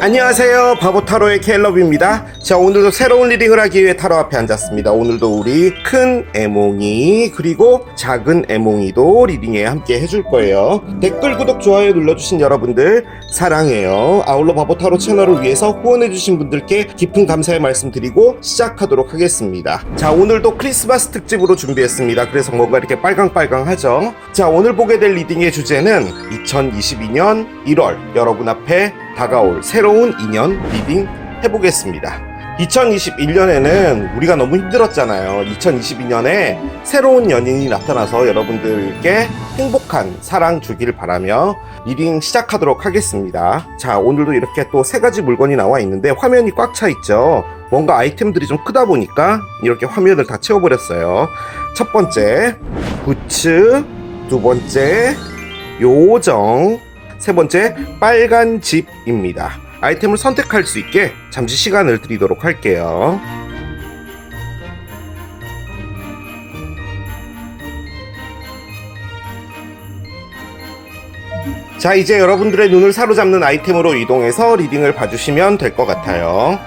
안녕하세요, 바보타로의 켈럽입니다. 자, 오늘도 새로운 리딩을 하기 위해 타로 앞에 앉았습니다. 오늘도 우리 큰 애몽이 그리고 작은 애몽이도 리딩에 함께 해줄 거예요. 댓글, 구독, 좋아요 눌러주신 여러분들 사랑해요. 아울러 바보타로 채널을 위해서 후원해주신 분들께 깊은 감사의 말씀 드리고 시작하도록 하겠습니다. 자, 오늘도 크리스마스 특집으로 준비했습니다. 그래서 뭔가 이렇게 빨강빨강하죠. 자, 오늘 보게 될 리딩의 주제는 2022년 1월 여러분 앞에 다가올 새로운 인연 리딩 해보겠습니다. 2021년에는 우리가 너무 힘들었잖아요. 2022년에 새로운 연인이 나타나서 여러분들께 행복한 사랑 주길 바라며 리딩 시작하도록 하겠습니다. 자, 오늘도 이렇게 또 세 가지 물건이 나와 있는데 화면이 꽉 차 있죠. 뭔가 아이템들이 좀 크다 보니까 이렇게 화면을 다 채워버렸어요. 첫 번째 부츠, 두 번째 요정, 세 번째 빨간 집입니다. 아이템을 선택할 수 있게 잠시 시간을 드리도록 할게요. 자, 이제 여러분들의 눈을 사로잡는 아이템으로 이동해서 리딩을 봐주시면 될 것 같아요.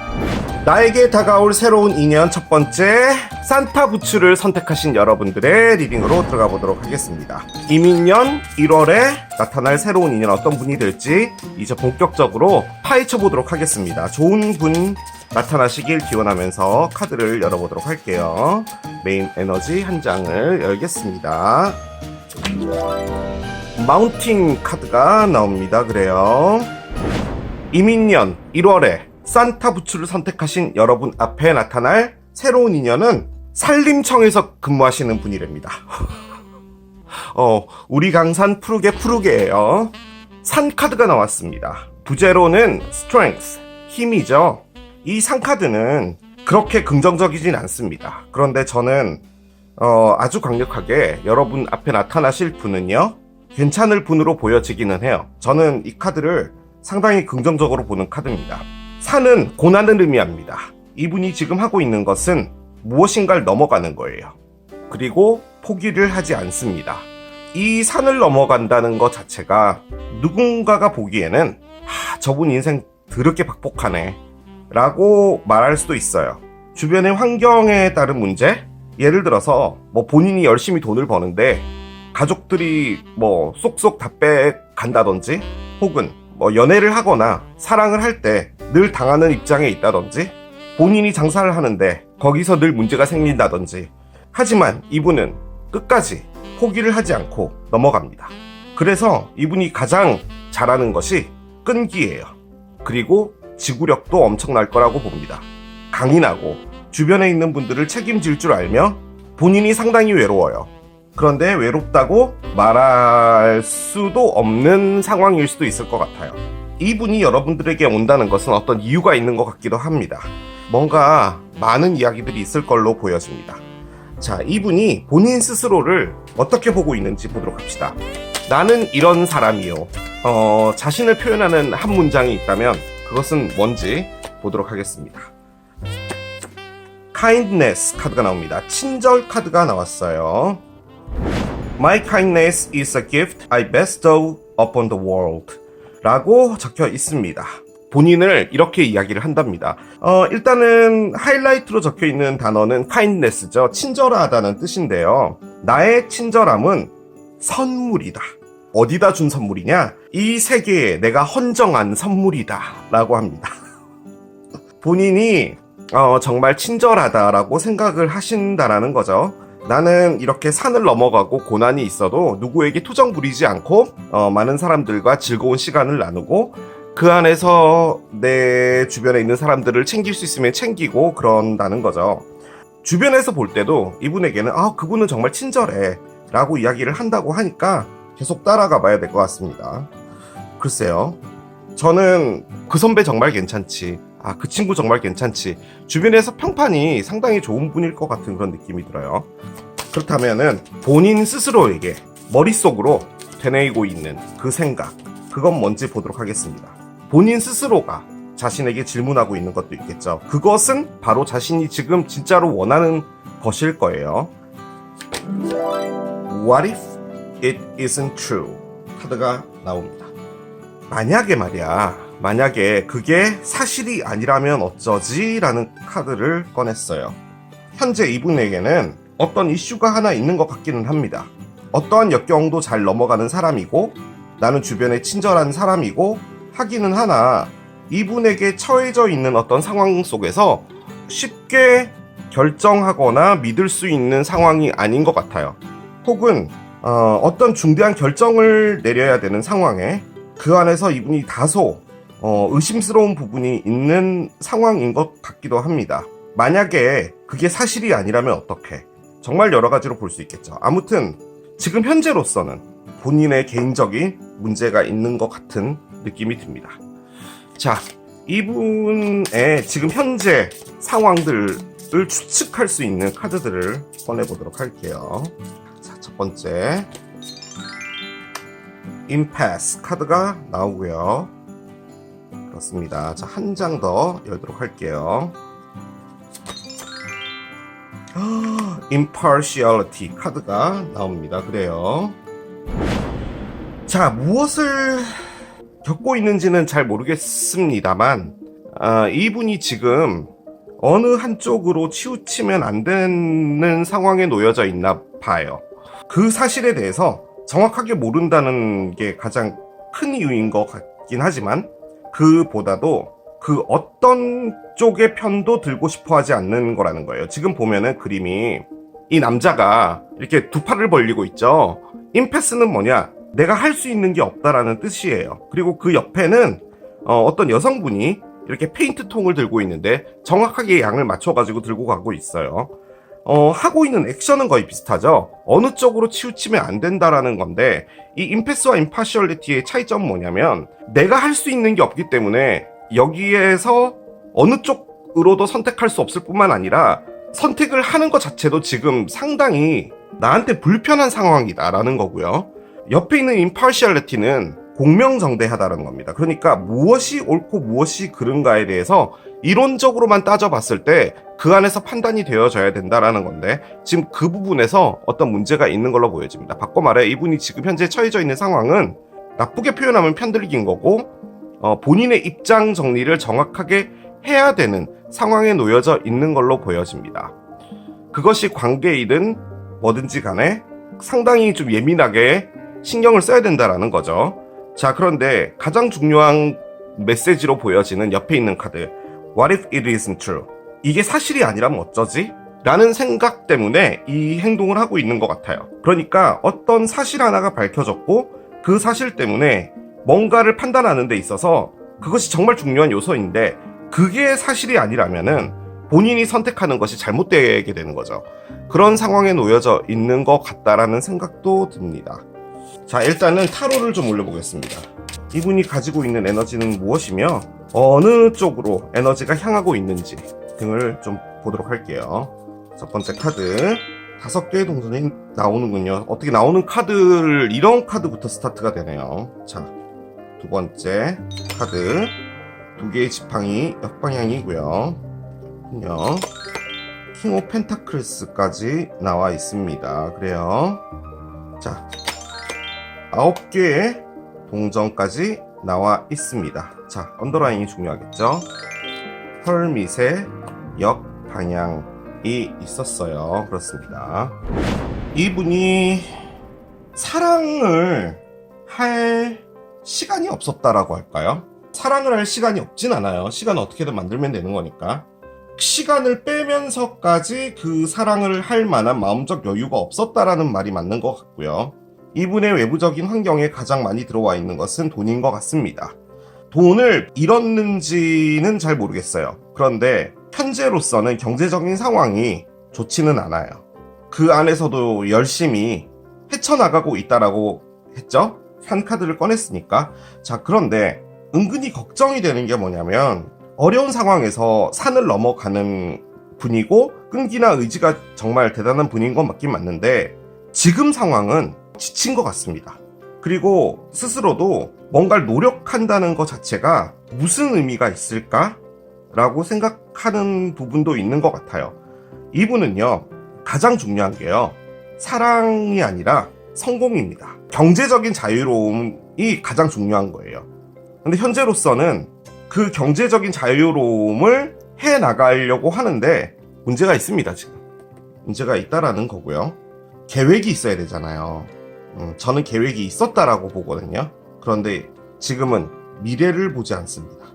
나에게 다가올 새로운 인연 첫 번째, 산타 부츠를 선택하신 여러분들의 리딩으로 들어가 보도록 하겠습니다. 이민년 1월에 나타날 새로운 인연 어떤 분이 될지 이제 본격적으로 파헤쳐 보도록 하겠습니다. 좋은 분 나타나시길 기원하면서 카드를 열어보도록 할게요. 메인 에너지 한 장을 열겠습니다. 마운틴 카드가 나옵니다. 그래요. 이민년 1월에 산타 부츠를 선택하신 여러분 앞에 나타날 새로운 인연은 산림청에서 근무하시는 분이랍니다. 우리 강산 푸르게예요. 산 카드가 나왔습니다. 부제로는 strength, 힘이죠. 이 산 카드는 그렇게 긍정적이진 않습니다. 그런데 저는 아주 강력하게 여러분 앞에 나타나실 분은요, 괜찮을 분으로 보여지기는 해요. 저는 이 카드를 상당히 긍정적으로 보는 카드입니다. 산은 고난을 의미합니다. 이분이 지금 하고 있는 것은 무엇인가를 넘어가는 거예요. 그리고 포기를 하지 않습니다. 이 산을 넘어간다는 것 자체가 누군가가 보기에는 저분 인생 더럽게 박복하네 라고 말할 수도 있어요. 주변의 환경에 따른 문제? 예를 들어서 본인이 열심히 돈을 버는데 가족들이 쏙쏙 다 빼간다든지, 혹은 연애를 하거나 사랑을 할 때 늘 당하는 입장에 있다든지, 본인이 장사를 하는데 거기서 늘 문제가 생긴다든지, 하지만 이분은 끝까지 포기를 하지 않고 넘어갑니다. 그래서 이분이 가장 잘하는 것이 끈기예요. 그리고 지구력도 엄청날 거라고 봅니다. 강인하고 주변에 있는 분들을 책임질 줄 알며 본인이 상당히 외로워요. 그런데 외롭다고 말할 수도 없는 상황일 수도 있을 것 같아요. 이분이 여러분들에게 온다는 것은 어떤 이유가 있는 것 같기도 합니다. 뭔가 많은 이야기들이 있을 걸로 보여집니다. 자, 이분이 본인 스스로를 어떻게 보고 있는지 보도록 합시다. 나는 이런 사람이요. 자신을 표현하는 한 문장이 있다면 그것은 뭔지 보도록 하겠습니다. kindness 카드가 나옵니다. 친절 카드가 나왔어요. My kindness is a gift I bestow upon the world 라고 적혀 있습니다. 본인을 이렇게 이야기를 한답니다. 일단은 하이라이트로 적혀 있는 단어는 kindness죠. 친절하다는 뜻인데요. 나의 친절함은 선물이다. 어디다 준 선물이냐? 이 세계에 내가 헌정한 선물이다 라고 합니다. 본인이 정말 친절하다라고 생각을 하신다라는 거죠. 나는 이렇게 산을 넘어가고 고난이 있어도 누구에게 투정 부리지 않고 많은 사람들과 즐거운 시간을 나누고 그 안에서 내 주변에 있는 사람들을 챙길 수 있으면 챙기고 그런다는 거죠. 주변에서 볼 때도 이분에게는 그분은 정말 친절해 라고 이야기를 한다고 하니까 계속 따라가 봐야 될 것 같습니다. 글쎄요, 저는 그 선배 정말 괜찮지, 그 친구 정말 괜찮지, 주변에서 평판이 상당히 좋은 분일 것 같은 그런 느낌이 들어요. 그렇다면은 본인 스스로에게 머릿속으로 되뇌이고 있는 그 생각, 그건 뭔지 보도록 하겠습니다. 본인 스스로가 자신에게 질문하고 있는 것도 있겠죠. 그것은 바로 자신이 지금 진짜로 원하는 것일 거예요. What if it isn't true? 카드가 나옵니다. 만약에 말이야, 만약에 그게 사실이 아니라면 어쩌지? 라는 카드를 꺼냈어요. 현재 이분에게는 어떤 이슈가 하나 있는 것 같기는 합니다. 어떠한 역경도 잘 넘어가는 사람이고 나는 주변에 친절한 사람이고 하기는 하나 이분에게 처해져 있는 어떤 상황 속에서 쉽게 결정하거나 믿을 수 있는 상황이 아닌 것 같아요. 혹은 어떤 중대한 결정을 내려야 되는 상황에 그 안에서 이분이 다소 의심스러운 부분이 있는 상황인 것 같기도 합니다. 만약에 그게 사실이 아니라면 어떻게? 정말 여러 가지로 볼 수 있겠죠. 아무튼 지금 현재로서는 본인의 개인적인 문제가 있는 것 같은 느낌이 듭니다. 자, 이분의 지금 현재 상황들을 추측할 수 있는 카드들을 꺼내보도록 할게요. 자, 첫 번째 임패스 카드가 나오고요. 그렇습니다. 자, 한 장 더 열도록 할게요. impartiality 카드가 나옵니다. 그래요. 자, 무엇을 겪고 있는지는 잘 모르겠습니다만 이분이 지금 어느 한쪽으로 치우치면 안 되는 상황에 놓여져 있나 봐요. 그 사실에 대해서 정확하게 모른다는 게 가장 큰 이유인 것 같긴 하지만 그보다도 그 어떤 쪽의 편도 들고 싶어 하지 않는 거라는 거예요. 지금 보면은 그림이 이 남자가 이렇게 두 팔을 벌리고 있죠. 임패스는 뭐냐? 내가 할 수 있는 게 없다라는 뜻이에요. 그리고 그 옆에는 어떤 여성분이 이렇게 페인트 통을 들고 있는데 정확하게 양을 맞춰가지고 들고 가고 있어요. 하고 있는 액션은 거의 비슷하죠. 어느 쪽으로 치우치면 안 된다라는 건데 이 임패스와 임파셜리티의 차이점은 뭐냐면 내가 할 수 있는 게 없기 때문에 여기에서 어느 쪽으로도 선택할 수 없을 뿐만 아니라 선택을 하는 것 자체도 지금 상당히 나한테 불편한 상황이다라는 거고요. 옆에 있는 impartiality는 공명정대하다는 겁니다. 그러니까 무엇이 옳고 무엇이 그른가에 대해서 이론적으로만 따져봤을 때 그 안에서 판단이 되어져야 된다라는 건데 지금 그 부분에서 어떤 문제가 있는 걸로 보여집니다. 바꿔 말해 이분이 지금 현재 처해져 있는 상황은 나쁘게 표현하면 편들긴 거고 본인의 입장 정리를 정확하게 해야 되는 상황에 놓여져 있는 걸로 보여집니다. 그것이 관계이든 뭐든지 간에 상당히 좀 예민하게 신경을 써야 된다라는 거죠. 자, 그런데 가장 중요한 메시지로 보여지는 옆에 있는 카드 What if it isn't true? 이게 사실이 아니라면 어쩌지? 라는 생각 때문에 이 행동을 하고 있는 것 같아요. 그러니까 어떤 사실 하나가 밝혀졌고 그 사실 때문에 뭔가를 판단하는 데 있어서 그것이 정말 중요한 요소인데 그게 사실이 아니라면은 본인이 선택하는 것이 잘못되게 되는 거죠. 그런 상황에 놓여져 있는 것 같다라는 생각도 듭니다. 자, 일단은 타로를 좀 올려보겠습니다. 이분이 가지고 있는 에너지는 무엇이며 어느 쪽으로 에너지가 향하고 있는지 등을 좀 보도록 할게요. 첫 번째 카드 5개의 동전이 나오는군요. 어떻게 나오는 카드를 이런 카드부터 스타트가 되네요. 자, 두 번째 카드 2개의 지팡이 역방향이고요. 킹 오브 펜타클스까지 나와 있습니다. 그래요. 자, 9개의 동전까지 나와 있습니다. 자, 언더라인이 중요하겠죠. 헐밋의 역방향이 있었어요. 그렇습니다. 이분이 사랑을 할 시간이 없었다라고 할까요? 사랑을 할 시간이 없진 않아요. 시간은 어떻게든 만들면 되는 거니까. 시간을 빼면서까지 그 사랑을 할 만한 마음적 여유가 없었다라는 말이 맞는 것 같고요. 이분의 외부적인 환경에 가장 많이 들어와 있는 것은 돈인 것 같습니다. 돈을 잃었는지는 잘 모르겠어요. 그런데 현재로서는 경제적인 상황이 좋지는 않아요. 그 안에서도 열심히 헤쳐나가고 있다라고 했죠? 한 카드를 꺼냈으니까. 자, 그런데 은근히 걱정이 되는 게 뭐냐면 어려운 상황에서 산을 넘어가는 분이고 끈기나 의지가 정말 대단한 분인 건 맞긴 맞는데 지금 상황은 지친 것 같습니다. 그리고 스스로도 뭔가를 노력한다는 것 자체가 무슨 의미가 있을까? 라고 생각하는 부분도 있는 것 같아요. 이분은요, 가장 중요한 게요, 사랑이 아니라 성공입니다. 경제적인 자유로움이 가장 중요한 거예요. 근데 현재로서는 그 경제적인 자유로움을 해 나가려고 하는데 문제가 있습니다. 지금 문제가 있다라는 거고요. 계획이 있어야 되잖아요. 저는 계획이 있었다라고 보거든요. 그런데 지금은 미래를 보지 않습니다.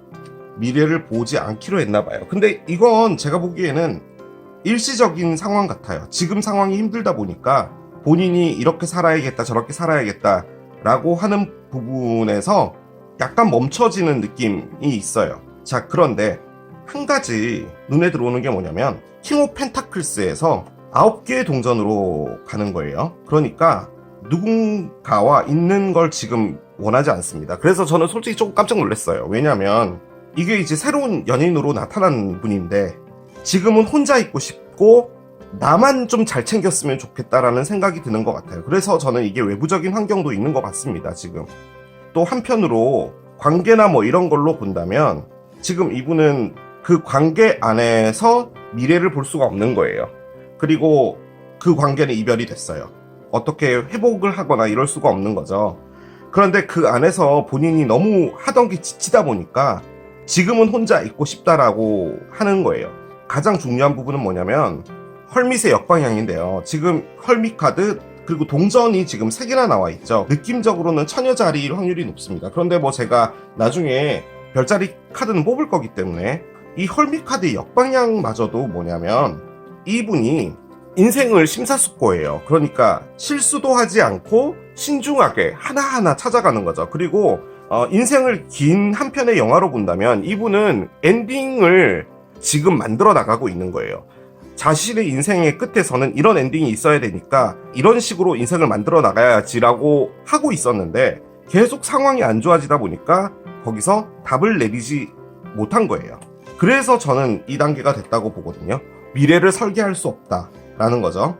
미래를 보지 않기로 했나 봐요. 근데 이건 제가 보기에는 일시적인 상황 같아요. 지금 상황이 힘들다 보니까 본인이 이렇게 살아야겠다 저렇게 살아야겠다 라고 하는 부분에서 약간 멈춰지는 느낌이 있어요. 자, 그런데 한 가지 눈에 들어오는 게 뭐냐면 킹 오브 펜타클스에서 9개의 동전으로 가는 거예요. 그러니까 누군가와 있는 걸 지금 원하지 않습니다. 그래서 저는 솔직히 조금 깜짝 놀랐어요. 왜냐면 이게 이제 새로운 연인으로 나타난 분인데 지금은 혼자 있고 싶고 나만 좀 잘 챙겼으면 좋겠다라는 생각이 드는 것 같아요. 그래서 저는 이게 외부적인 환경도 있는 것 같습니다. 지금 또 한편으로 관계나 뭐 이런 걸로 본다면 지금 이분은 그 관계 안에서 미래를 볼 수가 없는 거예요. 그리고 그 관계는 이별이 됐어요. 어떻게 회복을 하거나 이럴 수가 없는 거죠. 그런데 그 안에서 본인이 너무 하던 게 지치다 보니까 지금은 혼자 있고 싶다라고 하는 거예요. 가장 중요한 부분은 뭐냐면 헐밋의 역방향인데요. 지금 헐밋 카드 그리고 동전이 지금 3개나 나와 있죠. 느낌적으로는 처녀자리일 확률이 높습니다. 그런데 뭐 제가 나중에 별자리 카드는 뽑을 거기 때문에 이 헐밋 카드의 역방향마저도 뭐냐면 이분이 인생을 심사숙고해요. 그러니까 실수도 하지 않고 신중하게 하나하나 찾아가는 거죠. 그리고 인생을 긴 한 편의 영화로 본다면 이분은 엔딩을 지금 만들어 나가고 있는 거예요. 자신의 인생의 끝에서는 이런 엔딩이 있어야 되니까 이런 식으로 인생을 만들어 나가야지라고 하고 있었는데 계속 상황이 안 좋아지다 보니까 거기서 답을 내리지 못한 거예요. 그래서 저는 이 단계가 됐다고 보거든요. 미래를 설계할 수 없다라는 거죠.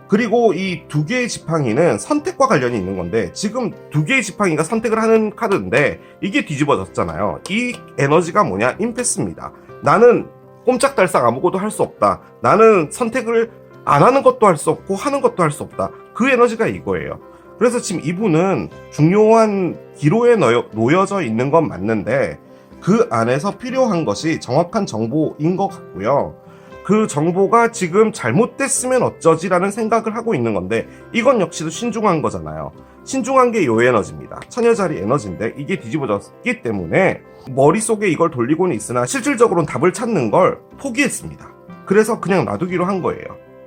그리고 이 2개의 지팡이는 선택과 관련이 있는 건데 지금 2개의 지팡이가 선택을 하는 카드인데 이게 뒤집어졌잖아요. 이 에너지가 뭐냐? 임패스입니다. 나는 꼼짝달싹 아무것도 할 수 없다. 나는 선택을 안 하는 것도 할 수 없고 하는 것도 할 수 없다. 그 에너지가 이거예요. 그래서 지금 이분은 중요한 기로에 놓여져 있는 건 맞는데 그 안에서 필요한 것이 정확한 정보인 것 같고요. 그 정보가 지금 잘못됐으면 어쩌지라는 생각을 하고 있는 건데 이건 역시도 신중한 거잖아요. 신중한 게 요 에너지입니다. 처녀자리 에너지인데 이게 뒤집어졌기 때문에 머릿속에 이걸 돌리고는 있으나 실질적으로는 답을 찾는 걸 포기했습니다. 그래서 그냥 놔두기로 한 거예요.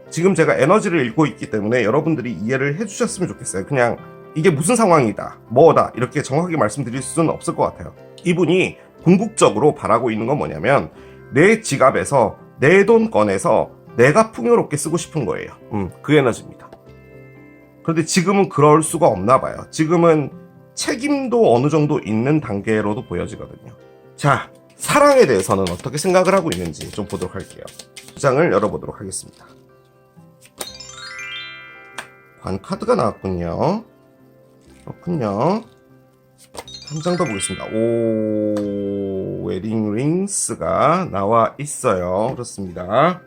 지금 제가 에너지를 읽고 있기 때문에 여러분들이 이해를 해주셨으면 좋겠어요. 그냥 이게 무슨 상황이다, 뭐다 이렇게 정확하게 말씀드릴 수는 없을 것 같아요. 이분이 궁극적으로 바라고 있는 건 뭐냐면 내 지갑에서 내 돈 꺼내서 내가 풍요롭게 쓰고 싶은 거예요. 그 에너지입니다. 그런데 지금은 그럴 수가 없나 봐요. 지금은 책임도 어느 정도 있는 단계로도 보여지거든요. 자, 사랑에 대해서는 어떻게 생각을 하고 있는지 좀 보도록 할게요. 2장을 열어보도록 하겠습니다. 관 카드가 나왔군요. 그렇군요. 한 장 더 보겠습니다. 오, 웨딩 링스가 나와 있어요. 그렇습니다.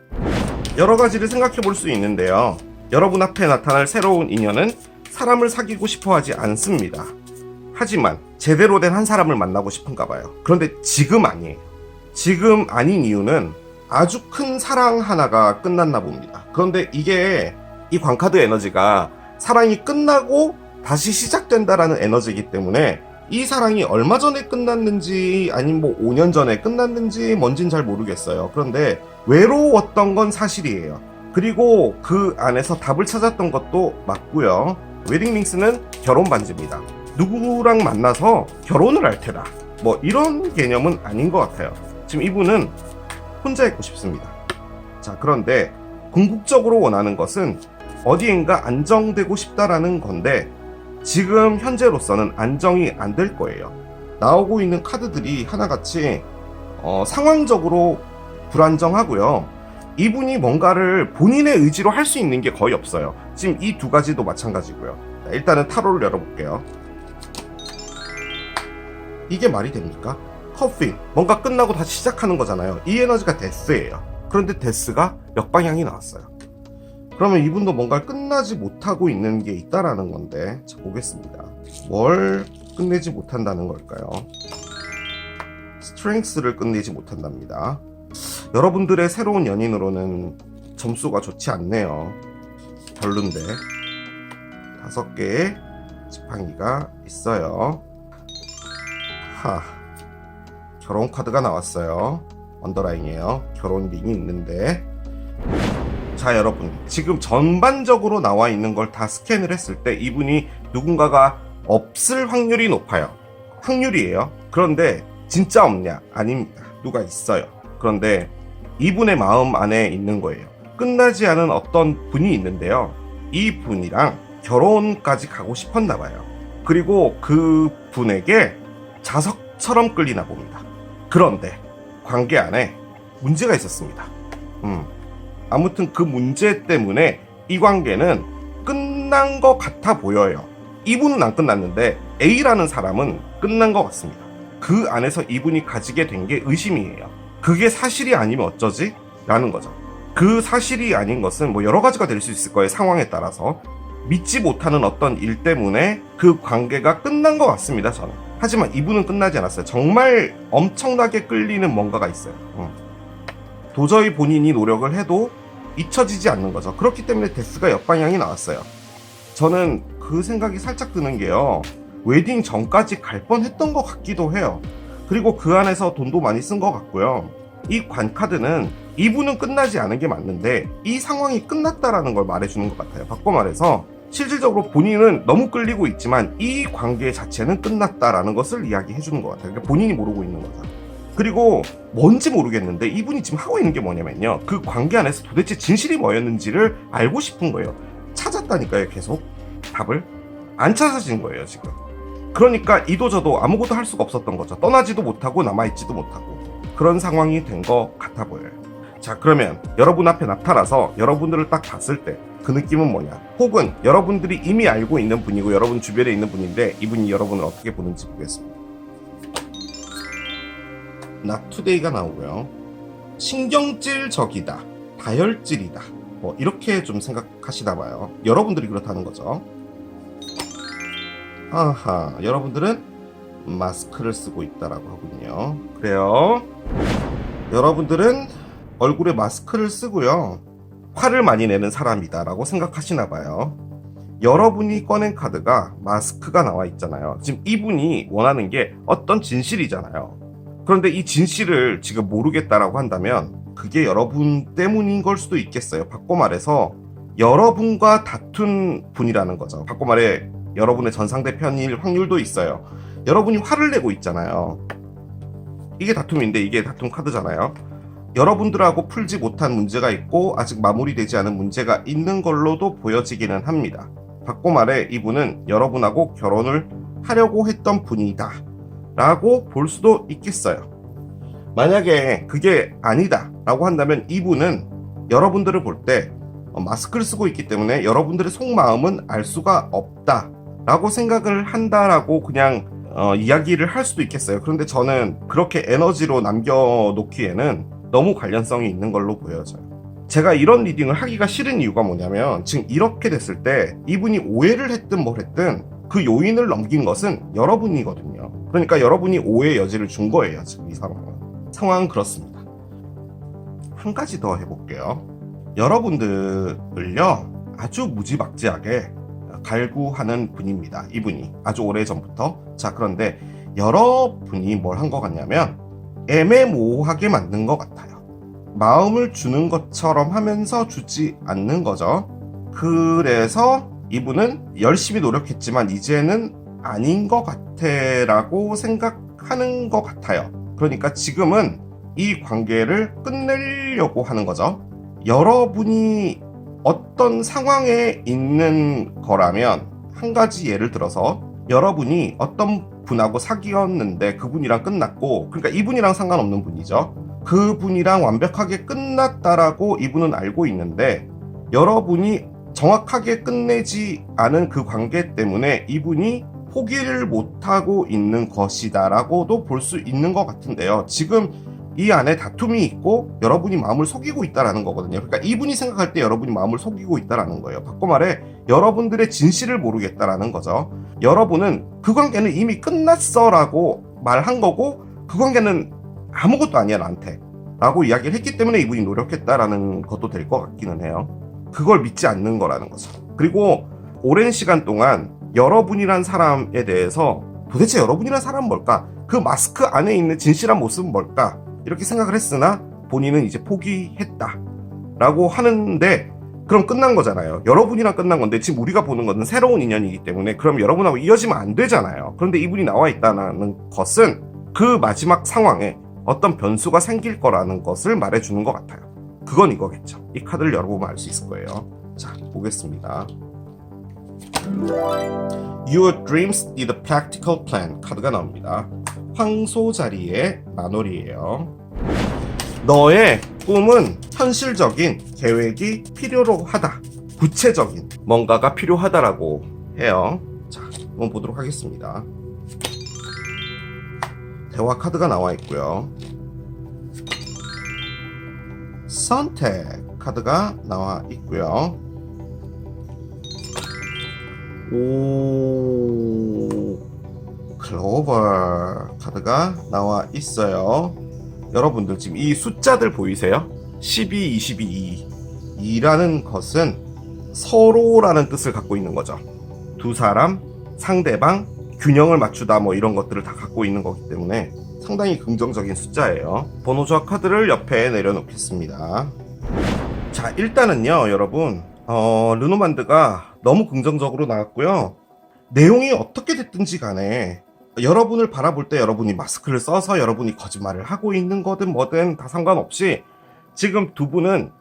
여러 가지를 생각해 볼 수 있는데요. 여러분 앞에 나타날 새로운 인연은 사람을 사귀고 싶어 하지 않습니다. 하지만 제대로 된 한 사람을 만나고 싶은가 봐요. 그런데 지금 아니에요. 지금 아닌 이유는 아주 큰 사랑 하나가 끝났나 봅니다. 그런데 이게 이 광카드 에너지가 사랑이 끝나고 다시 시작된다라는 에너지이기 때문에 이 사랑이 얼마 전에 끝났는지 아니면 뭐 5년 전에 끝났는지 뭔진 잘 모르겠어요. 그런데 외로웠던 건 사실이에요. 그리고 그 안에서 답을 찾았던 것도 맞고요. 웨딩링스는 결혼 반지입니다. 누구랑 만나서 결혼을 할 테다. 뭐 이런 개념은 아닌 것 같아요. 지금 이분은 혼자 있고 싶습니다. 자, 그런데 궁극적으로 원하는 것은 어디엔가 안정되고 싶다라는 건데 지금 현재로서는 안정이 안 될 거예요. 나오고 있는 카드들이 하나같이 상황적으로 불안정하고요. 이분이 뭔가를 본인의 의지로 할 수 있는 게 거의 없어요. 지금 이 2가지도 마찬가지고요. 자, 일단은 타로를 열어볼게요. 이게 말이 됩니까? 커피, 뭔가 끝나고 다시 시작하는 거잖아요. 이 에너지가 데스예요. 그런데 데스가 역방향이 나왔어요. 그러면 이분도 뭔가 끝나지 못하고 있는 게 있다라는 건데, 자, 보겠습니다. 뭘 끝내지 못한다는 걸까요? 스트렝스를 끝내지 못한답니다. 여러분들의 새로운 연인으로는 점수가 좋지 않네요. 별론데. 5개의 지팡이가 있어요. 결혼 카드가 나왔어요. 언더라인이에요. 결혼 링이 있는데, 자 여러분, 지금 전반적으로 나와 있는 걸 다 스캔을 했을 때 이분이 누군가가 없을 확률이 높아요. 확률이에요. 그런데 진짜 없냐? 아닙니다. 누가 있어요. 그런데 이분의 마음 안에 있는 거예요. 끝나지 않은 어떤 분이 있는데요. 이 분이랑 결혼까지 가고 싶었나 봐요. 그리고 그 분에게 자석처럼 끌리나 봅니다. 그런데 관계 안에 문제가 있었습니다. 아무튼 그 문제 때문에 이 관계는 끝난 것 같아 보여요. 이분은 안 끝났는데 A라는 사람은 끝난 것 같습니다. 그 안에서 이분이 가지게 된 게 의심이에요. 그게 사실이 아니면 어쩌지? 라는 거죠. 그 사실이 아닌 것은 뭐 여러 가지가 될 수 있을 거예요. 상황에 따라서. 믿지 못하는 어떤 일 때문에 그 관계가 끝난 것 같습니다. 저는. 하지만 이분은 끝나지 않았어요. 정말 엄청나게 끌리는 뭔가가 있어요. 도저히 본인이 노력을 해도 잊혀지지 않는 거죠. 그렇기 때문에 데스가 역방향이 나왔어요. 저는 그 생각이 살짝 드는 게요. 웨딩 전까지 갈 뻔했던 것 같기도 해요. 그리고 그 안에서 돈도 많이 쓴 것 같고요. 이 관카드는 이분은 끝나지 않은 게 맞는데 이 상황이 끝났다라는 걸 말해주는 것 같아요. 바꿔 말해서 실질적으로 본인은 너무 끌리고 있지만 이 관계 자체는 끝났다라는 것을 이야기해주는 것 같아요. 그러니까 본인이 모르고 있는 거죠. 그리고 뭔지 모르겠는데 이분이 지금 하고 있는 게 뭐냐면요. 그 관계 안에서 도대체 진실이 뭐였는지를 알고 싶은 거예요. 찾았다니까요. 계속 답을 안 찾아진 거예요 지금. 그러니까 이도저도 아무것도 할 수가 없었던 거죠. 떠나지도 못하고 남아있지도 못하고 그런 상황이 된 것 같아 보여요. 자, 그러면 여러분 앞에 나타나서 여러분들을 딱 봤을 때 그 느낌은 뭐냐? 혹은 여러분들이 이미 알고 있는 분이고 여러분 주변에 있는 분인데 이분이 여러분을 어떻게 보는지 보겠습니다. Not today가 나오고요. 신경질적이다, 다혈질이다, 뭐 이렇게 좀 생각하시나 봐요. 여러분들이 그렇다는 거죠. 여러분들은 마스크를 쓰고 있다라고 하군요. 그래요. 여러분들은 얼굴에 마스크를 쓰고요. 화를 많이 내는 사람이다라고 생각하시나 봐요. 여러분이 꺼낸 카드가 마스크가 나와 있잖아요. 지금 이분이 원하는 게 어떤 진실이잖아요. 그런데 이 진실을 지금 모르겠다라고 한다면 그게 여러분 때문인 걸 수도 있겠어요. 바꿔 말해서 여러분과 다툰 분이라는 거죠. 바꿔 말해 여러분의 전상대편일 확률도 있어요. 여러분이 화를 내고 있잖아요. 이게 다툼인데 이게 다툼 카드잖아요. 여러분들하고 풀지 못한 문제가 있고 아직 마무리되지 않은 문제가 있는 걸로도 보여지기는 합니다. 바꿔 말해 이분은 여러분하고 결혼을 하려고 했던 분이다 라고 볼 수도 있겠어요. 만약에 그게 아니다 라고 한다면 이분은 여러분들을 볼 때 마스크를 쓰고 있기 때문에 여러분들의 속마음은 알 수가 없다 라고 생각을 한다라고 그냥 이야기를 할 수도 있겠어요. 그런데 저는 그렇게 에너지로 남겨놓기에는 너무 관련성이 있는 걸로 보여져요. 제가 이런 리딩을 하기가 싫은 이유가 뭐냐면 지금 이렇게 됐을 때 이분이 오해를 했든 뭘 했든 그 요인을 넘긴 것은 여러분이거든요. 그러니까 여러분이 오해의 여지를 준 거예요. 지금 이 상황은 그렇습니다. 한 가지 더 해볼게요. 여러분들을요 아주 무지막지하게 갈구하는 분입니다. 이분이 아주 오래전부터. 자, 그런데 여러분이 뭘 한 것 같냐면 애매모호하게 만든 것 같아요. 마음을 주는 것처럼 하면서 주지 않는 거죠. 그래서 이분은 열심히 노력했지만 이제는 아닌 것 같아 라고 생각하는 것 같아요. 그러니까 지금은 이 관계를 끝내려고 하는 거죠. 여러분이 어떤 상황에 있는 거라면 한 가지 예를 들어서 여러분이 어떤 분하고 사귀었는데 그분이랑 끝났고, 그러니까 이분이랑 상관없는 분이죠. 그분이랑 완벽하게 끝났다라고 이분은 알고 있는데 여러분이 정확하게 끝내지 않은 그 관계 때문에 이분이 포기를 못하고 있는 것이다 라고도 볼 수 있는 것 같은데요. 지금 이 안에 다툼이 있고 여러분이 마음을 속이고 있다라는 거거든요. 그러니까 이분이 생각할 때 여러분이 마음을 속이고 있다라는 거예요. 바꿔 말해 여러분들의 진실을 모르겠다라는 거죠. 여러분은 그 관계는 이미 끝났어 라고 말한 거고 그 관계는 아무것도 아니야 나한테 라고 이야기를 했기 때문에 이분이 노력했다라는 것도 될 것 같기는 해요. 그걸 믿지 않는 거라는 거죠. 그리고 오랜 시간 동안 여러분이란 사람에 대해서 도대체 여러분이란 사람은 뭘까? 그 마스크 안에 있는 진실한 모습은 뭘까? 이렇게 생각을 했으나 본인은 이제 포기했다 라고 하는데, 그럼 끝난 거잖아요. 여러분이랑 끝난 건데 지금 우리가 보는 것은 새로운 인연이기 때문에 그럼 여러분하고 이어지면 안 되잖아요. 그런데 이분이 나와 있다는 것은 그 마지막 상황에 어떤 변수가 생길 거라는 것을 말해주는 것 같아요. 그건 이거겠죠. 이 카드를 열어보면 알 수 있을 거예요. 자, 보겠습니다. Your dreams need a practical plan 카드가 나옵니다. 황소자리의 만월이에요. 너의 꿈은 현실적인 계획이 필요로 하다. 구체적인 뭔가가 필요하다라고 해요. 자, 한번 보도록 하겠습니다. 대화 카드가 나와 있고요. 선택 카드가 나와 있고요. 오, 클로버 카드가 나와 있어요. 여러분들 지금 이 숫자들 보이세요? 12, 22, 2라는 것은 서로라는 뜻을 갖고 있는 거죠. 두 사람, 상대방, 균형을 맞추다 뭐 이런 것들을 다 갖고 있는 거기 때문에 상당히 긍정적인 숫자예요. 번호 조합 카드를 옆에 내려놓겠습니다. 자, 일단은요 여러분, 르노만드가 너무 긍정적으로 나왔고요. 내용이 어떻게 됐든지 간에 여러분을 바라볼 때 여러분이 마스크를 써서 여러분이 거짓말을 하고 있는 거든 뭐든 다 상관없이 지금 두 분은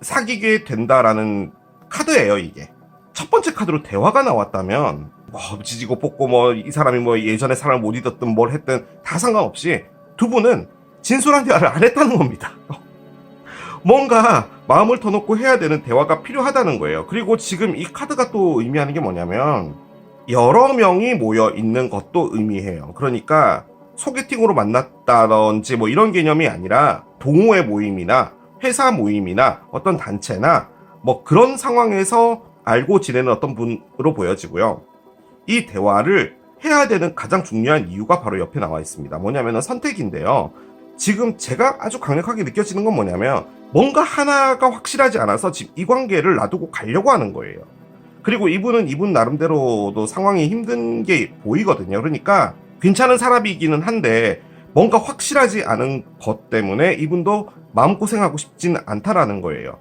사귀게 된다라는 카드예요. 이게 첫 번째 카드로 대화가 나왔다면 뭐 지지고 볶고 뭐 이 사람이 뭐 예전에 사람을 못 잊었든 뭘 했든 다 상관없이 두 분은 진솔한 대화를 안 했다는 겁니다. 뭔가 마음을 터놓고 해야 되는 대화가 필요하다는 거예요. 그리고 지금 이 카드가 또 의미하는 게 뭐냐면 여러 명이 모여 있는 것도 의미해요. 그러니까 소개팅으로 만났다든지 뭐 이런 개념이 아니라 동호회 모임이나 회사 모임이나 어떤 단체나 뭐 그런 상황에서 알고 지내는 어떤 분으로 보여지고요. 이 대화를 해야 되는 가장 중요한 이유가 바로 옆에 나와 있습니다. 뭐냐면 선택인데요. 지금 제가 아주 강력하게 느껴지는 건 뭐냐면 뭔가 하나가 확실하지 않아서 지금 이 관계를 놔두고 가려고 하는 거예요. 그리고 이분은 이분 나름대로도 상황이 힘든 게 보이거든요. 그러니까 괜찮은 사람이기는 한데 뭔가 확실하지 않은 것 때문에 이분도 마음고생하고 싶진 않다라는 거예요.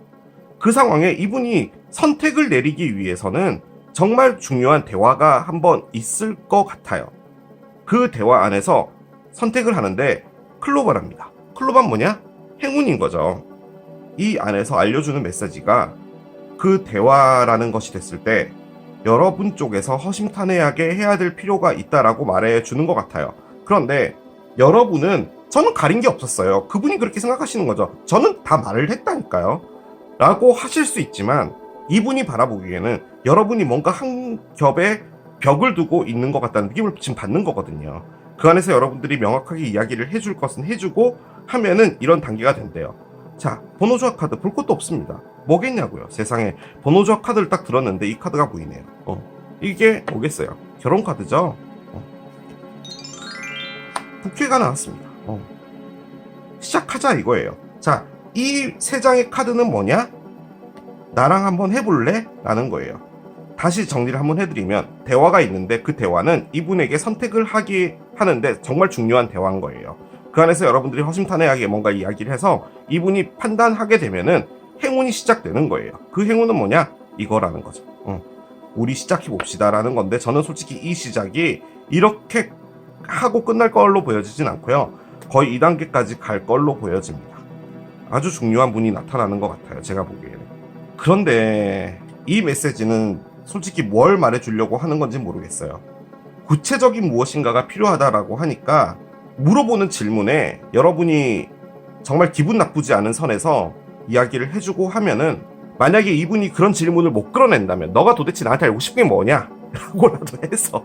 그 상황에 이분이 선택을 내리기 위해서는 정말 중요한 대화가 한번 있을 것 같아요. 그 대화 안에서 선택을 하는데 클로버랍니다. 클로버는 뭐냐? 행운인 거죠. 이 안에서 알려주는 메시지가 그 대화라는 것이 됐을 때 여러분 쪽에서 허심탄회하게 해야 될 필요가 있다라고 말해주는 것 같아요. 그런데 여러분은 저는 가린 게 없었어요. 그분이 그렇게 생각하시는 거죠. 저는 다 말을 했다니까요. 라고 하실 수 있지만 이분이 바라보기에는 여러분이 뭔가 한 겹에 벽을 두고 있는 것 같다는 느낌을 지금 받는 거거든요. 그 안에서 여러분들이 명확하게 이야기를 해줄 것은 해주고 하면은 이런 단계가 된대요. 자, 번호 조합 카드 볼 것도 없습니다. 뭐겠냐고요. 세상에 번호 조합 카드를 딱 들었는데 이 카드가 보이네요. 이게 뭐겠어요? 결혼 카드죠. 부캐가 나왔습니다. 시작하자 이거예요. 자, 이 세 장의 카드는 뭐냐? 나랑 한번 해볼래? 라는 거예요. 다시 정리를 한번 해드리면 대화가 있는데 그 대화는 이분에게 선택을 하게 하는데 정말 중요한 대화인 거예요. 그 안에서 여러분들이 허심탄회하게 뭔가 이야기를 해서 이분이 판단하게 되면은 행운이 시작되는 거예요. 그 행운은 뭐냐? 이거라는 거죠. 우리 시작해봅시다 라는 건데 저는 솔직히 이 시작이 이렇게 하고 끝날 걸로 보여지진 않고요. 거의 2단계까지 갈 걸로 보여집니다. 아주 중요한 분이 나타나는 것 같아요. 제가 보기에는. 그런데 이 메시지는 솔직히 뭘 말해주려고 하는 건지 모르겠어요. 구체적인 무엇인가가 필요하다라고 하니까 물어보는 질문에 여러분이 정말 기분 나쁘지 않은 선에서 이야기를 해주고 하면은 만약에 이분이 그런 질문을 못 끌어낸다면 너가 도대체 나한테 알고 싶은 게 뭐냐? 라고라도 해서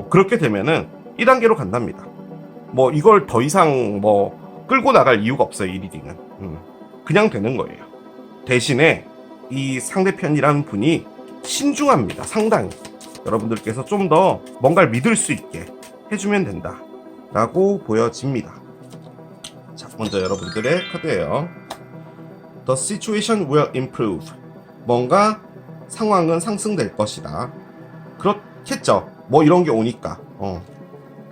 그렇게 되면은 1단계로 간답니다. 뭐 이걸 더 이상 뭐 끌고 나갈 이유가 없어요. 이 리딩은. 그냥 되는 거예요. 대신에 이 상대편이라는 분이 신중합니다. 상당히. 여러분들께서 좀 더 뭔가를 믿을 수 있게 해주면 된다 라고 보여집니다. 자, 먼저 여러분들의 카드예요. The situation will improve. 뭔가 상황은 상승될 것이다. 그렇겠죠. 뭐 이런 게 오니까.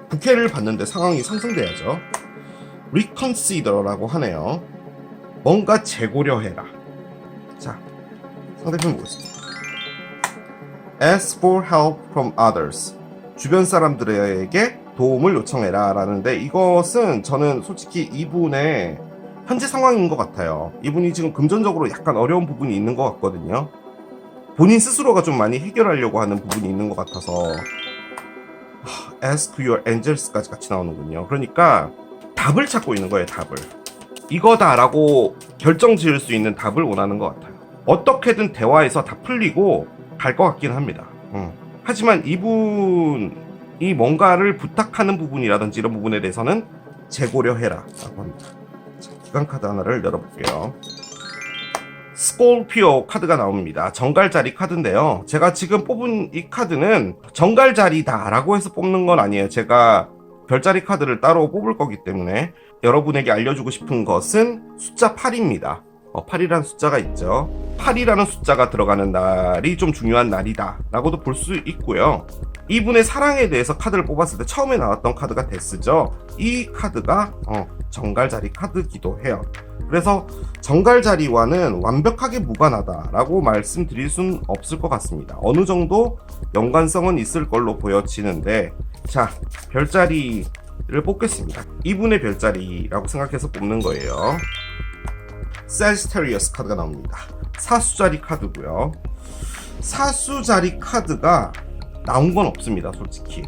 부캐를 받는데 상황이 상승돼야죠. Reconsider라고 하네요. 뭔가 재고려해라. 자, 상대편 보겠습니다. Ask for help from others. 주변 사람들에게 도움을 요청해라 라는데, 이것은 저는 솔직히 이분의 현재 상황인 것 같아요. 이분이 지금 금전적으로 약간 어려운 부분이 있는 것 같거든요. 본인 스스로가 좀 많이 해결하려고 하는 부분이 있는 것 같아서 Ask your angels까지 같이 나오는군요. 그러니까 답을 찾고 있는 거예요. 답을. 이거다 라고 결정 지을 수 있는 답을 원하는 것 같아요. 어떻게든 대화에서 다 풀리고 갈 것 같긴 합니다. 하지만 이분이 뭔가를 부탁하는 부분이라든지 이런 부분에 대해서는 재고려해라 라고 합니다. 자, 기관 카드 하나를 열어볼게요. 스콜피오 카드가 나옵니다. 정갈자리 카드인데요. 제가 지금 뽑은 이 카드는 정갈자리다 라고 해서 뽑는 건 아니에요. 제가 별자리 카드를 따로 뽑을 거기 때문에 여러분에게 알려주고 싶은 것은 숫자 8입니다. 8이라는 숫자가 있죠. 8이라는 숫자가 들어가는 날이 좀 중요한 날이다 라고도 볼 수 있고요. 이분의 사랑에 대해서 카드를 뽑았을 때 처음에 나왔던 카드가 데스죠. 이 카드가 정갈자리 카드기도 해요. 그래서 정갈자리와는 완벽하게 무관하다 라고 말씀드릴 수는 없을 것 같습니다. 어느 정도 연관성은 있을 걸로 보여지는데, 자, 별자리를 뽑겠습니다. 이분의 별자리라고 생각해서 뽑는 거예요. Sagittarius 카드가 나옵니다. 사수자리 카드고요. 사수자리 카드가 나온 건 없습니다. 솔직히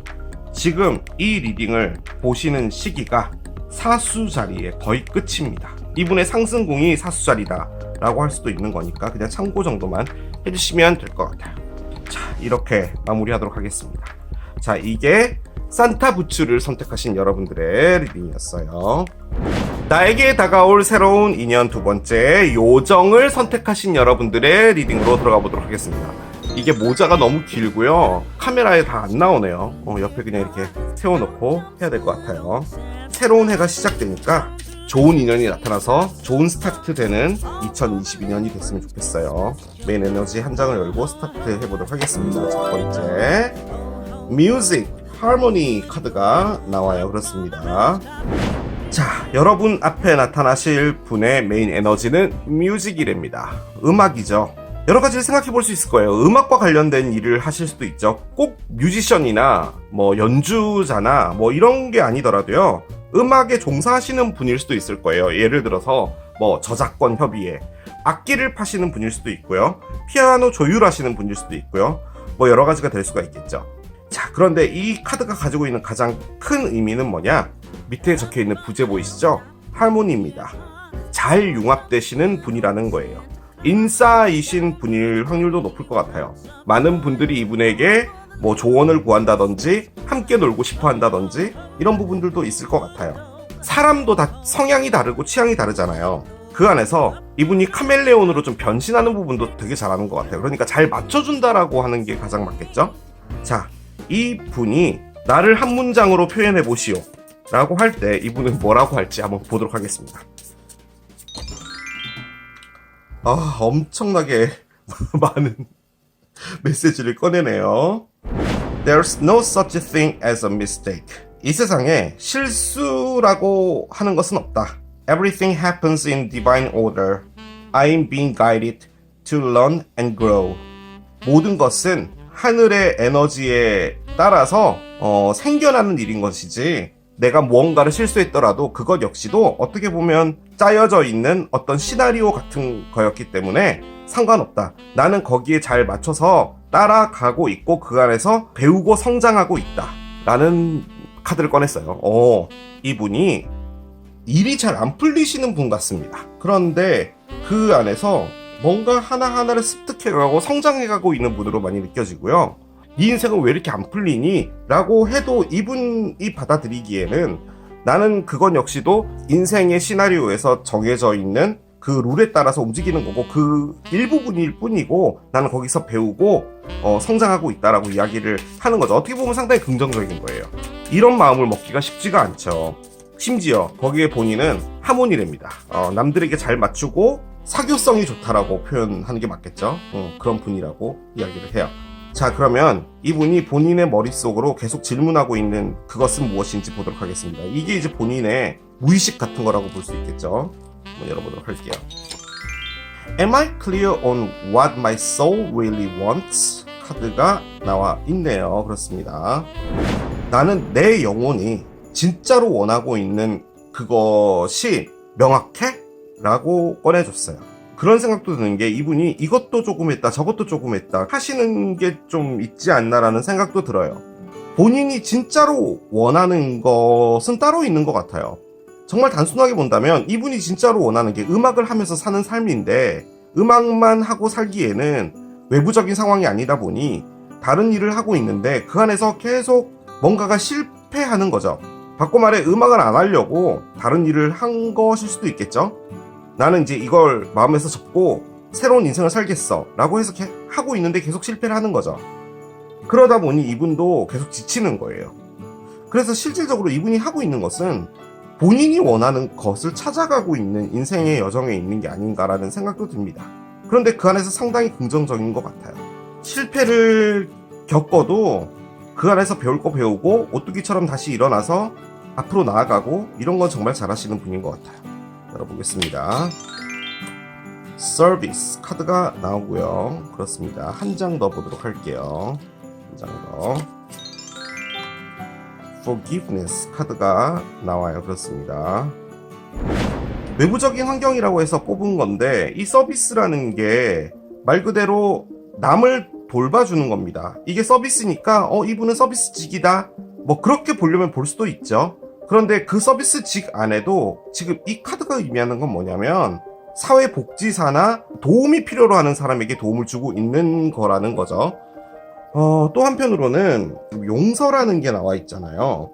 지금 이 리딩을 보시는 시기가 사수자리의 거의 끝입니다. 이분의 상승궁이 사수자리다 라고 할 수도 있는 거니까 그냥 참고 정도만 해주시면 될 것 같아요. 자, 이렇게 마무리하도록 하겠습니다. 자, 이게 산타부츠를 선택하신 여러분들의 리딩이었어요. 나에게 다가올 새로운 인연 두 번째, 요정을 선택하신 여러분들의 리딩으로 들어가 보도록 하겠습니다. 이게 모자가 너무 길고요. 카메라에 다 안 나오네요. 옆에 그냥 이렇게 세워놓고 해야 될 것 같아요. 새로운 해가 시작되니까 좋은 인연이 나타나서 좋은 스타트 되는 2022년이 됐으면 좋겠어요. 메인 에너지 한 장을 열고 스타트 해보도록 하겠습니다. 첫 번째, 뮤직, 하모니 카드가 나와요. 그렇습니다. 자, 여러분 앞에 나타나실 분의 메인 에너지는 뮤직이랍니다. 음악이죠. 여러 가지를 생각해 볼 수 있을 거예요. 음악과 관련된 일을 하실 수도 있죠. 꼭 뮤지션이나 뭐 연주자나 뭐 이런 게 아니더라도요. 음악에 종사하시는 분일 수도 있을 거예요. 예를 들어서 뭐 저작권 협의회, 악기를 파시는 분일 수도 있고요. 피아노 조율하시는 분일 수도 있고요. 뭐 여러 가지가 될 수가 있겠죠. 자, 그런데 이 카드가 가지고 있는 가장 큰 의미는 뭐냐? 밑에 적혀 있는 부제 보이시죠? 할모니입니다. 잘 융합되시는 분이라는 거예요. 인싸이신 분일 확률도 높을 것 같아요. 많은 분들이 이분에게 뭐 조언을 구한다든지 함께 놀고 싶어 한다든지 이런 부분들도 있을 것 같아요. 사람도 다 성향이 다르고 취향이 다르잖아요. 그 안에서 이분이 카멜레온으로 좀 변신하는 부분도 되게 잘하는 것 같아요. 그러니까 잘 맞춰준다라고 하는 게 가장 맞겠죠? 자, 이 분이 나를 한 문장으로 표현해 보시오 라고 할 때 이분은 뭐라고 할지 한번 보도록 하겠습니다. 엄청나게 많은 메시지를 꺼내네요. There's no such thing as a mistake. 이 세상에 실수라고 하는 것은 없다. Everything happens in divine order. I'm being guided to learn and grow. 모든 것은 하늘의 에너지에 따라서 생겨나는 일인 것이지, 내가 무언가를 실수했더라도 그것 역시도 어떻게 보면 짜여져 있는 어떤 시나리오 같은 거였기 때문에 상관없다. 나는 거기에 잘 맞춰서 따라가고 있고 그 안에서 배우고 성장하고 있다 라는 카드를 꺼냈어요. 이분이 일이 잘 안 풀리시는 분 같습니다. 그런데 그 안에서 뭔가 하나하나를 습득해가고 성장해가고 있는 분으로 많이 느껴지고요. 네 인생은 왜 이렇게 안 풀리니? 라고 해도 이분이 받아들이기에는 나는 그건 역시도 인생의 시나리오에서 정해져 있는 그 룰에 따라서 움직이는 거고 그 일부분일 뿐이고 나는 거기서 배우고 성장하고 있다라고 이야기를 하는 거죠. 어떻게 보면 상당히 긍정적인 거예요. 이런 마음을 먹기가 쉽지가 않죠. 심지어 거기에 본인은 하모니랍니다. 남들에게 잘 맞추고 사교성이 좋다라고 표현하는 게 맞겠죠. 그런 분이라고 이야기를 해요. 자, 그러면 이분이 본인의 머릿속으로 계속 질문하고 있는 그것은 무엇인지 보도록 하겠습니다. 이게 이제 본인의 무의식 같은 거라고 볼 수 있겠죠. 한번 열어보도록 할게요. Am I clear on what my soul really wants? 카드가 나와 있네요. 그렇습니다. 나는 내 영혼이 진짜로 원하고 있는 그것이 명확해? 라고 꺼내줬어요. 그런 생각도 드는 게 이분이 이것도 조금 했다 저것도 조금 했다 하시는 게 좀 있지 않나라는 생각도 들어요. 본인이 진짜로 원하는 것은 따로 있는 것 같아요. 정말 단순하게 본다면 이분이 진짜로 원하는 게 음악을 하면서 사는 삶인데 음악만 하고 살기에는 외부적인 상황이 아니다 보니 다른 일을 하고 있는데 그 안에서 계속 뭔가가 실패하는 거죠. 바꿔 말해 음악을 안 하려고 다른 일을 한 것일 수도 있겠죠. 나는 이제 이걸 마음에서 접고 새로운 인생을 살겠어 라고 해서 하고 있는데 계속 실패를 하는 거죠. 그러다 보니 이분도 계속 지치는 거예요. 그래서 실질적으로 이분이 하고 있는 것은 본인이 원하는 것을 찾아가고 있는 인생의 여정에 있는 게 아닌가라는 생각도 듭니다. 그런데 그 안에서 상당히 긍정적인 것 같아요. 실패를 겪어도 그 안에서 배울 거 배우고 오뚜기처럼 다시 일어나서 앞으로 나아가고 이런 건 정말 잘하시는 분인 것 같아요. 열어보겠습니다. 서비스 카드가 나오고요. 그렇습니다. 한 장 더 보도록 할게요. 한 장 더. Forgiveness 카드가 나와요. 그렇습니다. 외부적인 환경이라고 해서 뽑은 건데 이 서비스라는 게 말 그대로 남을 돌봐주는 겁니다. 이게 서비스니까 이분은 서비스직이다 뭐 그렇게 보려면 볼 수도 있죠. 그런데 그 서비스직 안에도 지금 이 카드가 의미하는 건 뭐냐면 사회복지사나 도움이 필요로 하는 사람에게 도움을 주고 있는 거라는 거죠. 또 한편으로는 용서라는 게 나와 있잖아요.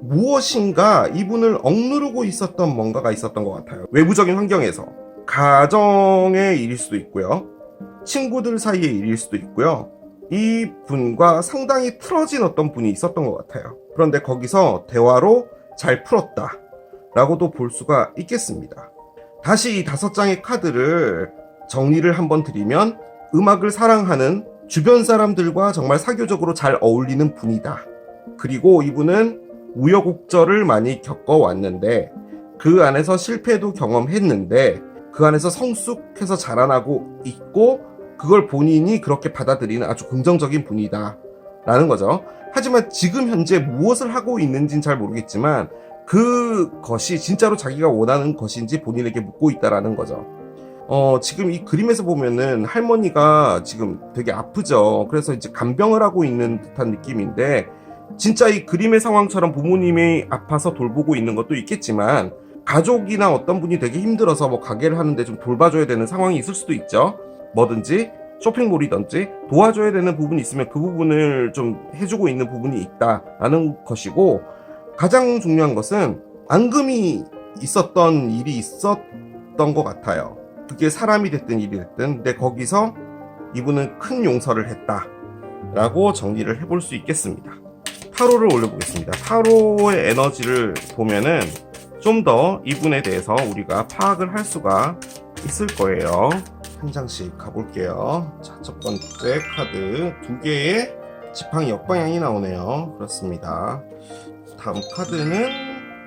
무엇인가 이분을 억누르고 있었던 뭔가가 있었던 것 같아요. 외부적인 환경에서 가정의 일일 수도 있고요. 친구들 사이의 일일 수도 있고요. 이 분과 상당히 틀어진 어떤 분이 있었던 것 같아요. 그런데 거기서 대화로 잘 풀었다 라고도 볼 수가 있겠습니다. 다시 이 5장의 카드를 정리를 한번 드리면 음악을 사랑하는 주변 사람들과 정말 사교적으로 잘 어울리는 분이다. 그리고 이분은 우여곡절을 많이 겪어왔는데 그 안에서 실패도 경험했는데 그 안에서 성숙해서 자라나고 있고 그걸 본인이 그렇게 받아들이는 아주 긍정적인 분이다 라는 거죠. 하지만 지금 현재 무엇을 하고 있는지는 잘 모르겠지만 그것이 진짜로 자기가 원하는 것인지 본인에게 묻고 있다라는 거죠. 지금 이 그림에서 보면은 할머니가 지금 되게 아프죠. 그래서 이제 간병을 하고 있는 듯한 느낌인데 진짜 이 그림의 상황처럼 부모님이 아파서 돌보고 있는 것도 있겠지만 가족이나 어떤 분이 되게 힘들어서 뭐 가게를 하는데 좀 돌봐줘야 되는 상황이 있을 수도 있죠. 뭐든지 쇼핑몰이든지 도와줘야 되는 부분이 있으면 그 부분을 좀 해주고 있는 부분이 있다라는 것이고 가장 중요한 것은 앙금이 있었던 일이 있었던 것 같아요. 그게 사람이 됐든 일이 됐든 근데 거기서 이분은 큰 용서를 했다라고 정리를 해볼 수 있겠습니다. 타로를 올려보겠습니다. 타로의 에너지를 보면은 좀 더 이분에 대해서 우리가 파악을 할 수가 있을 거예요. 한 장씩 가볼게요. 자, 첫 번째 카드 2개의 지팡이 역방향이 나오네요. 그렇습니다. 다음 카드는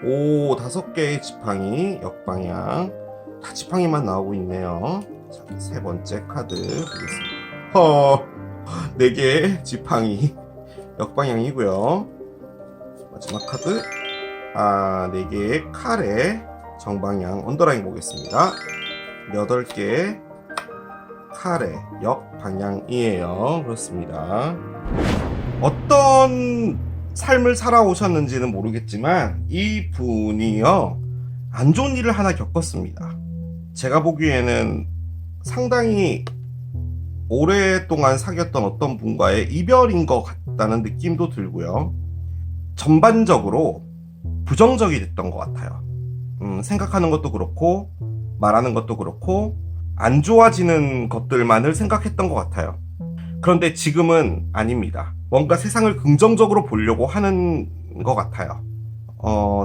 5개의 지팡이 역방향. 다 지팡이만 나오고 있네요. 자, 세 번째 카드 보겠습니다. 4개의 지팡이 역방향이고요. 마지막 카드 4개의 칼의 정방향 언더라인 보겠습니다. 8개의 칼의 역방향이에요. 그렇습니다. 어떤 삶을 살아오셨는지는 모르겠지만 이 분이요 안 좋은 일을 하나 겪었습니다. 제가 보기에는 상당히 오랫동안 사귀었던 어떤 분과의 이별인 것 같다는 느낌도 들고요. 전반적으로 부정적이 됐던 것 같아요. 생각하는 것도 그렇고 말하는 것도 그렇고 안 좋아지는 것들만을 생각했던 것 같아요. 그런데 지금은 아닙니다. 뭔가 세상을 긍정적으로 보려고 하는 것 같아요.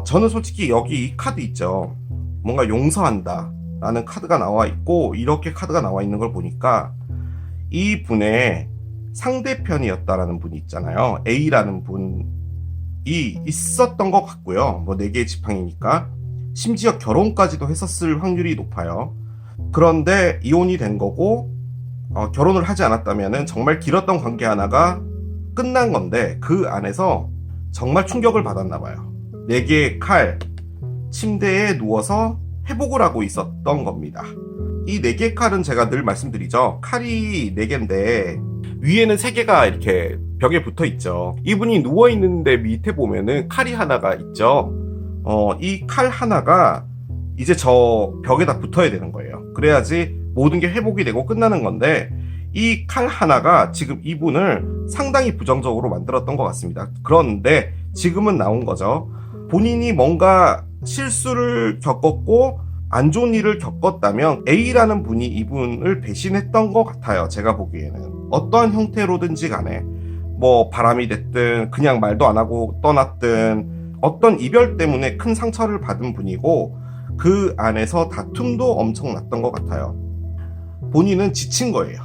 저는 솔직히 여기 이 카드 있죠. 뭔가 용서한다 라는 카드가 나와 있고, 이렇게 카드가 나와 있는 걸 보니까 이 분의 상대편이었다라는 분이 있잖아요. A라는 분이 있었던 것 같고요. 뭐 4개의 지팡이니까 심지어 결혼까지도 했었을 확률이 높아요. 그런데 이혼이 된 거고, 결혼을 하지 않았다면 정말 길었던 관계 하나가 끝난 건데, 그 안에서 정말 충격을 받았나 봐요. 4개의 칼, 침대에 누워서 회복을 하고 있었던 겁니다. 이 4개의 칼은 제가 늘 말씀드리죠. 칼이 4개인데 위에는 3개가 이렇게 벽에 붙어 있죠. 이분이 누워 있는데 밑에 보면은 칼이 하나가 있죠. 이 칼 하나가 이제 저 벽에다 붙어야 되는 거예요. 그래야지 모든 게 회복이 되고 끝나는 건데, 이 칼 하나가 지금 이분을 상당히 부정적으로 만들었던 것 같습니다. 그런데 지금은 나온 거죠. 본인이 뭔가 실수를 겪었고 안 좋은 일을 겪었다면 A라는 분이 이분을 배신했던 것 같아요. 제가 보기에는 어떠한 형태로든지 간에, 뭐 바람이 됐든 그냥 말도 안 하고 떠났든 어떤 이별 때문에 큰 상처를 받은 분이고, 그 안에서 다툼도 엄청 났던 것 같아요. 본인은 지친 거예요.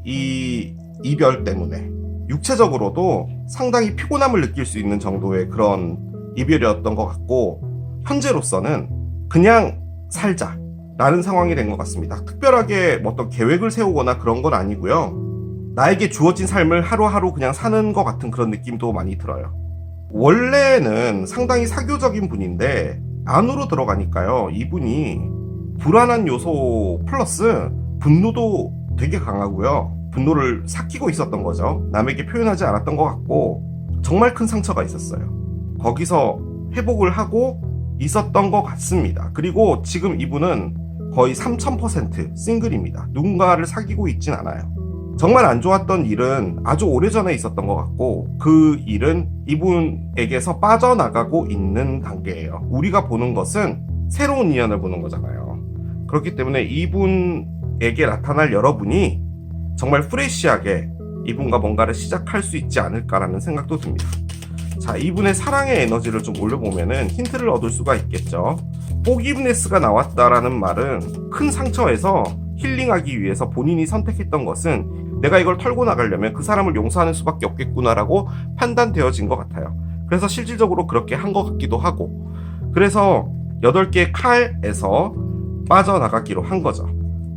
이 이별 때문에 육체적으로도 상당히 피곤함을 느낄 수 있는 정도의 그런 이별이었던 것 같고, 현재로서는 그냥 살자 라는 상황이 된 것 같습니다. 특별하게 뭐 어떤 계획을 세우거나 그런 건 아니고요. 나에게 주어진 삶을 하루하루 그냥 사는 것 같은 그런 느낌도 많이 들어요. 원래는 상당히 사교적인 분인데 안으로 들어가니까요, 이분이 불안한 요소 플러스 분노도 되게 강하고요. 분노를 삭히고 있었던 거죠. 남에게 표현하지 않았던 것 같고 정말 큰 상처가 있었어요. 거기서 회복을 하고 있었던 것 같습니다. 그리고 지금 이분은 거의 3000% 싱글입니다. 누군가를 사귀고 있진 않아요. 정말 안 좋았던 일은 아주 오래전에 있었던 것 같고, 그 일은 이분에게서 빠져나가고 있는 단계예요. 우리가 보는 것은 새로운 인연을 보는 거잖아요. 그렇기 때문에 이분에게 나타날 여러분이 정말 프레시하게 이분과 뭔가를 시작할 수 있지 않을까라는 생각도 듭니다. 자, 이분의 사랑의 에너지를 좀 올려보면은 힌트를 얻을 수가 있겠죠. 포기브네스가 나왔다라는 말은 큰 상처에서 힐링하기 위해서 본인이 선택했던 것은 내가 이걸 털고 나가려면 그 사람을 용서하는 수밖에 없겠구나라고 판단되어진 것 같아요. 그래서 실질적으로 그렇게 한 것 같기도 하고, 그래서 8개의 칼에서 빠져나가기로 한 거죠.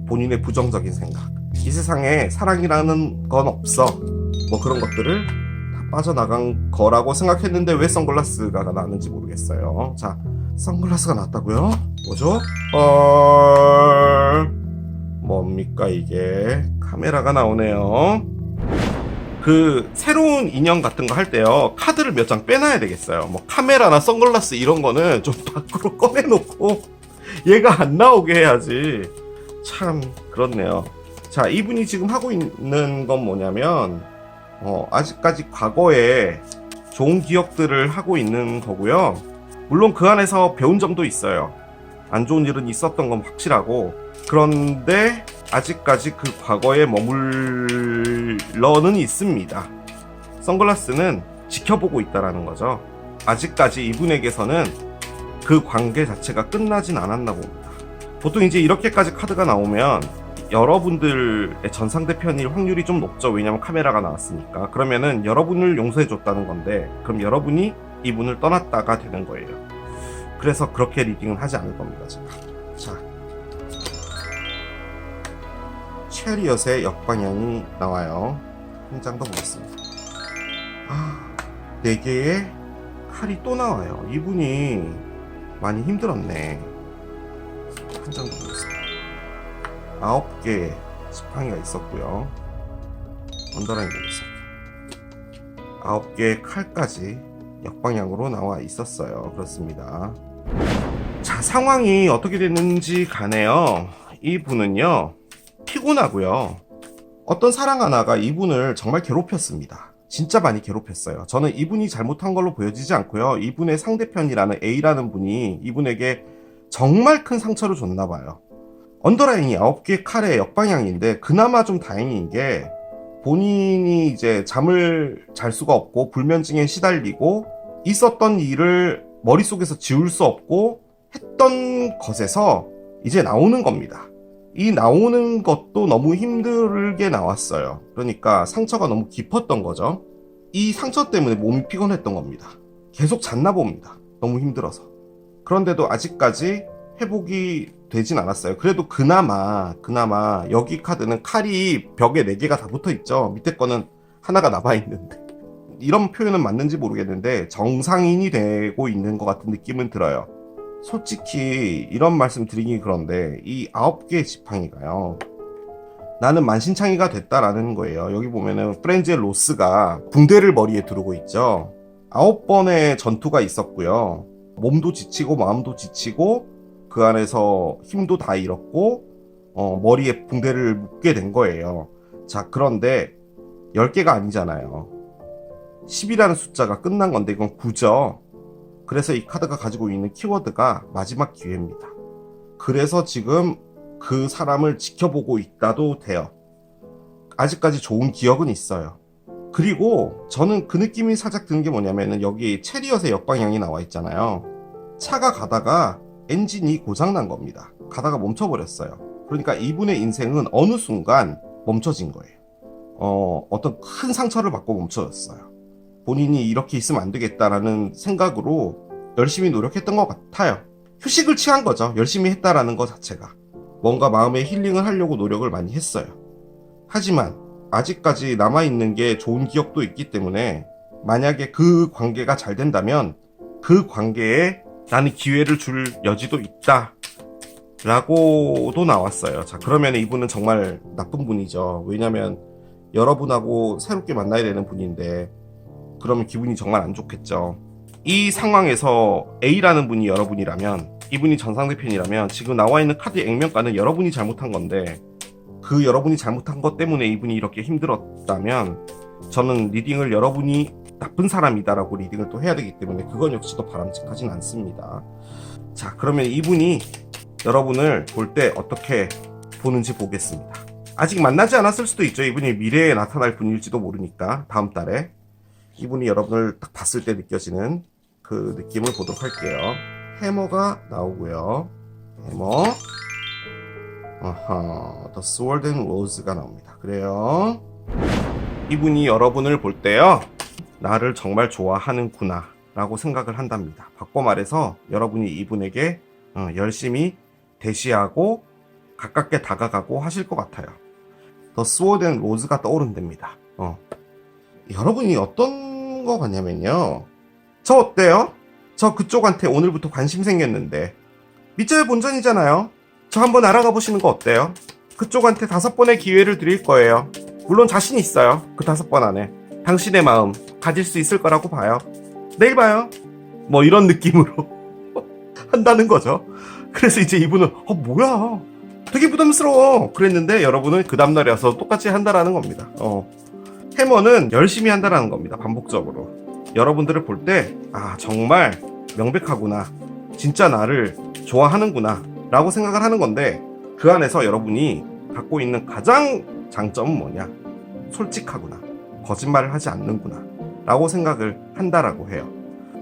본인의 부정적인 생각, 이 세상에 사랑이라는 건 없어, 뭐 그런 것들을 다 빠져나간 거라고 생각했는데 왜 선글라스가 나왔는지 모르겠어요. 자, 선글라스가 나왔다고요? 뭐죠? 뭡니까 이게? 카메라가 나오네요. 그 새로운 인형 같은 거 할 때요, 카드를 몇 장 빼놔야 되겠어요. 뭐 카메라나 선글라스 이런 거는 좀 밖으로 꺼내놓고 얘가 안 나오게 해야지. 참 그렇네요. 자, 이분이 지금 하고 있는 건 뭐냐면 아직까지 과거에 좋은 기억들을 하고 있는 거고요. 물론 그 안에서 배운 점도 있어요. 안 좋은 일은 있었던 건 확실하고, 그런데 아직까지 그 과거에 머물러는 있습니다. 선글라스는 지켜보고 있다라는 거죠. 아직까지 이분에게서는 그 관계 자체가 끝나진 않았나 봅니다. 보통 이제 이렇게까지 카드가 나오면 여러분들의 전상대편일 확률이 좀 높죠. 왜냐면 카메라가 나왔으니까. 그러면은 여러분을 용서해줬다는 건데, 그럼 여러분이 이분을 떠났다가 되는 거예요. 그래서 그렇게 리딩은 하지 않을 겁니다, 제가. 자, 체리엇의 역방향이 나와요. 한 장 더 보겠습니다. 4개의 칼이 또 나와요. 이분이 많이 힘들었네. 한 장 더 보겠습니다. 9개의 지팡이가 있었고요. 언더라인 보겠습니다. 9개의 칼까지 역방향으로 나와 있었어요. 그렇습니다. 자, 상황이 어떻게 됐는지 가네요. 이분은요, 피곤하고요. 어떤 사랑 하나가 이분을 정말 괴롭혔습니다. 진짜 많이 괴롭혔어요. 저는 이분이 잘못한 걸로 보여지지 않고요. 이분의 상대편이라는 A라는 분이 이분에게 정말 큰 상처를 줬나 봐요. 언더라인이 9개의 칼의 역방향인데, 그나마 좀 다행인 게 본인이 이제 잠을 잘 수가 없고 불면증에 시달리고 있었던 일을 머릿속에서 지울 수 없고 했던 것에서 이제 나오는 겁니다. 이 나오는 것도 너무 힘들게 나왔어요. 그러니까 상처가 너무 깊었던 거죠. 이 상처 때문에 몸이 피곤했던 겁니다. 계속 잤나 봅니다. 너무 힘들어서. 그런데도 아직까지 회복이 되진 않았어요. 그래도 그나마 여기 카드는 칼이 벽에 4개가 다 붙어 있죠. 밑에 거는 하나가 남아 있는데, 이런 표현은 맞는지 모르겠는데 정상인이 되고 있는 것 같은 느낌은 들어요. 솔직히 이런 말씀 드리기 그런데 이 9개의 지팡이가요, 나는 만신창이가 됐다라는 거예요. 여기 보면은 프렌즈의 로스가 붕대를 머리에 두르고 있죠. 9번의 전투가 있었고요. 몸도 지치고 마음도 지치고 그 안에서 힘도 다 잃었고 머리에 붕대를 묶게 된 거예요. 자, 그런데 10개가 아니잖아요. 10이라는 숫자가 끝난 건데 이건 9죠. 그래서 이 카드가 가지고 있는 키워드가 마지막 기회입니다. 그래서 지금 그 사람을 지켜보고 있다도 돼요. 아직까지 좋은 기억은 있어요. 그리고 저는 그 느낌이 살짝 드는 게 뭐냐면은 여기 체리엇의 역방향이 나와 있잖아요. 차가 가다가 엔진이 고장난 겁니다. 가다가 멈춰버렸어요. 그러니까 이분의 인생은 어느 순간 멈춰진 거예요. 어떤 큰 상처를 받고 멈춰졌어요. 본인이 이렇게 있으면 안 되겠다라는 생각으로 열심히 노력했던 것 같아요. 휴식을 취한 거죠. 열심히 했다라는 것 자체가. 뭔가 마음의 힐링을 하려고 노력을 많이 했어요. 하지만 아직까지 남아있는 게 좋은 기억도 있기 때문에 만약에 그 관계가 잘 된다면 그 관계에 나는 기회를 줄 여지도 있다 라고도 나왔어요. 자, 그러면 이분은 정말 나쁜 분이죠. 왜냐면 여러분하고 새롭게 만나야 되는 분인데 그러면 기분이 정말 안 좋겠죠. 이 상황에서 A라는 분이 여러분이라면, 이분이 전상대편이라면 지금 나와 있는 카드 액면가는 여러분이 잘못한 건데 그 여러분이 잘못한 것 때문에 이분이 이렇게 힘들었다면 저는 리딩을 여러분이 나쁜 사람이다라고 리딩을 또 해야 되기 때문에 그건 역시도 바람직하진 않습니다. 자, 그러면 이분이 여러분을 볼 때 어떻게 보는지 보겠습니다. 아직 만나지 않았을 수도 있죠. 이분이 미래에 나타날 분일지도 모르니까 다음 달에 이분이 여러분을 딱 봤을 때 느껴지는 그 느낌을 보도록 할게요. 해머가 나오고요. 해머, The Sword and Rose가 나옵니다. 그래요. 이분이 여러분을 볼 때요, 나를 정말 좋아하는구나 라고 생각을 한답니다. 바꿔 말해서 여러분이 이분에게 열심히 대시하고 가깝게 다가가고 하실 것 같아요. The Sword and Rose가 떠오른답니다. 여러분이 어떤 거 같냐면요, 저 어때요? 저 그쪽한테 오늘부터 관심 생겼는데 밑자의 본전이잖아요. 저 한번 알아가 보시는 거 어때요? 그쪽한테 5번의 기회를 드릴 거예요. 물론 자신 있어요. 그 5번 안에 당신의 마음 가질 수 있을 거라고 봐요. 내일 봐요. 뭐 이런 느낌으로 한다는 거죠. 그래서 이제 이분은 뭐야, 되게 부담스러워 그랬는데 여러분은 그 다음날에 와서 똑같이 한다라는 겁니다. 해머는 열심히 한다라는 겁니다. 반복적으로 여러분들을 볼 때 정말 명백하구나, 진짜 나를 좋아하는구나 라고 생각을 하는 건데, 그 안에서 여러분이 갖고 있는 가장 장점은 뭐냐, 솔직하구나, 거짓말을 하지 않는구나 라고 생각을 한다라고 해요.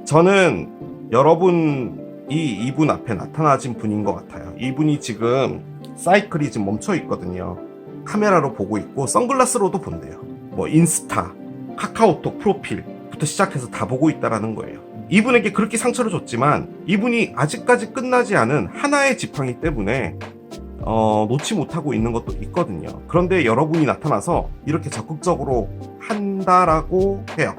저는 여러분이 이분 앞에 나타나진 분인 것 같아요. 이분이 지금 사이클이 지금 멈춰 있거든요. 카메라로 보고 있고 선글라스로도 본대요. 뭐 인스타, 카카오톡 프로필부터 시작해서 다 보고 있다라는 거예요. 이분에게 그렇게 상처를 줬지만 이분이 아직까지 끝나지 않은 하나의 지팡이 때문에 놓지 못하고 있는 것도 있거든요. 그런데 여러분이 나타나서 이렇게 적극적으로 한다라고 해요.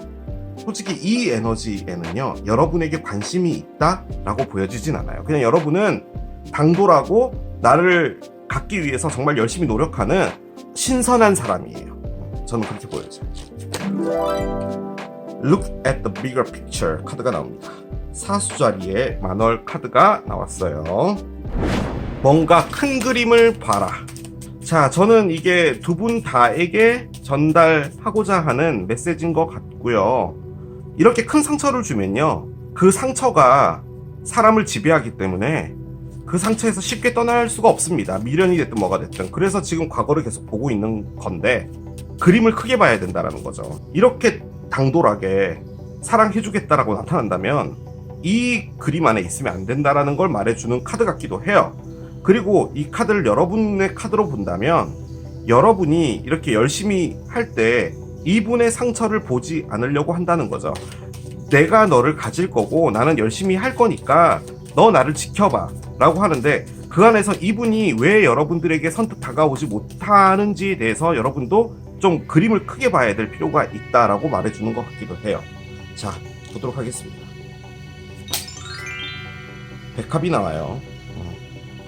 솔직히 이 에너지에는요, 여러분에게 관심이 있다라고 보여지진 않아요. 그냥 여러분은 당돌하고 나를 갖기 위해서 정말 열심히 노력하는 신선한 사람이에요. 저는 그렇게 보여져요. Look at the bigger picture 카드가 나옵니다. 사수자리에 만월 카드가 나왔어요. 뭔가 큰 그림을 봐라. 자, 저는 이게 두 분 다에게 전달하고자 하는 메시지인 것 같고요. 이렇게 큰 상처를 주면요, 그 상처가 사람을 지배하기 때문에 그 상처에서 쉽게 떠날 수가 없습니다. 미련이 됐든 뭐가 됐든. 그래서 지금 과거를 계속 보고 있는 건데 그림을 크게 봐야 된다는 거죠. 이렇게 당돌하게 사랑해주겠다라고 나타난다면 이 그림 안에 있으면 안 된다라는 걸 말해주는 카드 같기도 해요. 그리고 이 카드를 여러분의 카드로 본다면 여러분이 이렇게 열심히 할 때 이분의 상처를 보지 않으려고 한다는 거죠. 내가 너를 가질 거고 나는 열심히 할 거니까 너 나를 지켜봐 라고 하는데, 그 안에서 이분이 왜 여러분들에게 선뜻 다가오지 못하는지에 대해서 여러분도 좀 그림을 크게 봐야 될 필요가 있다라고 말해주는 것 같기도 해요. 자, 보도록 하겠습니다. 백합이 나와요.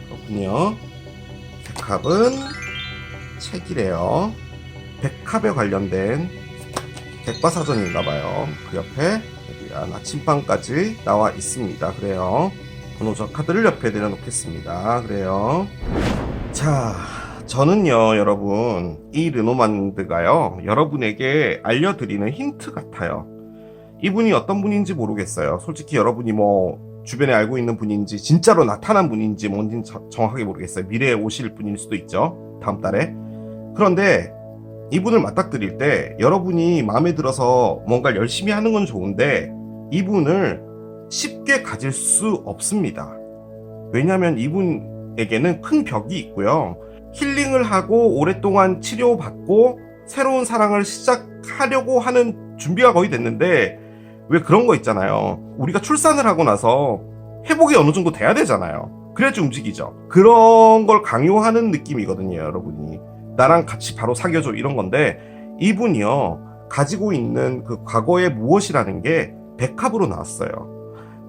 그렇군요. 백합은 책이래요. 백합에 관련된 백과사전인가봐요. 그 옆에 나침반까지 나와 있습니다. 그래요. 번호적 카드를 옆에 내려놓겠습니다. 그래요. 자, 저는요, 여러분, 이 르노만드가요, 여러분에게 알려드리는 힌트 같아요. 이분이 어떤 분인지 모르겠어요. 솔직히 여러분이 뭐 주변에 알고 있는 분인지 진짜로 나타난 분인지 뭔지는 정확하게 모르겠어요. 미래에 오실 분일 수도 있죠, 다음 달에. 그런데 이분을 맞닥뜨릴 때 여러분이 마음에 들어서 뭔가 열심히 하는 건 좋은데 이분을 쉽게 가질 수 없습니다. 왜냐하면 이분에게는 큰 벽이 있고요. 힐링을 하고 오랫동안 치료받고 새로운 사랑을 시작하려고 하는 준비가 거의 됐는데, 왜 그런 거 있잖아요. 우리가 출산을 하고 나서 회복이 어느 정도 돼야 되잖아요. 그래야지 움직이죠. 그런 걸 강요하는 느낌이거든요, 여러분이. 나랑 같이 바로 사귀어줘, 이런 건데, 이분이요, 가지고 있는 그 과거의 무엇이라는 게 백합으로 나왔어요.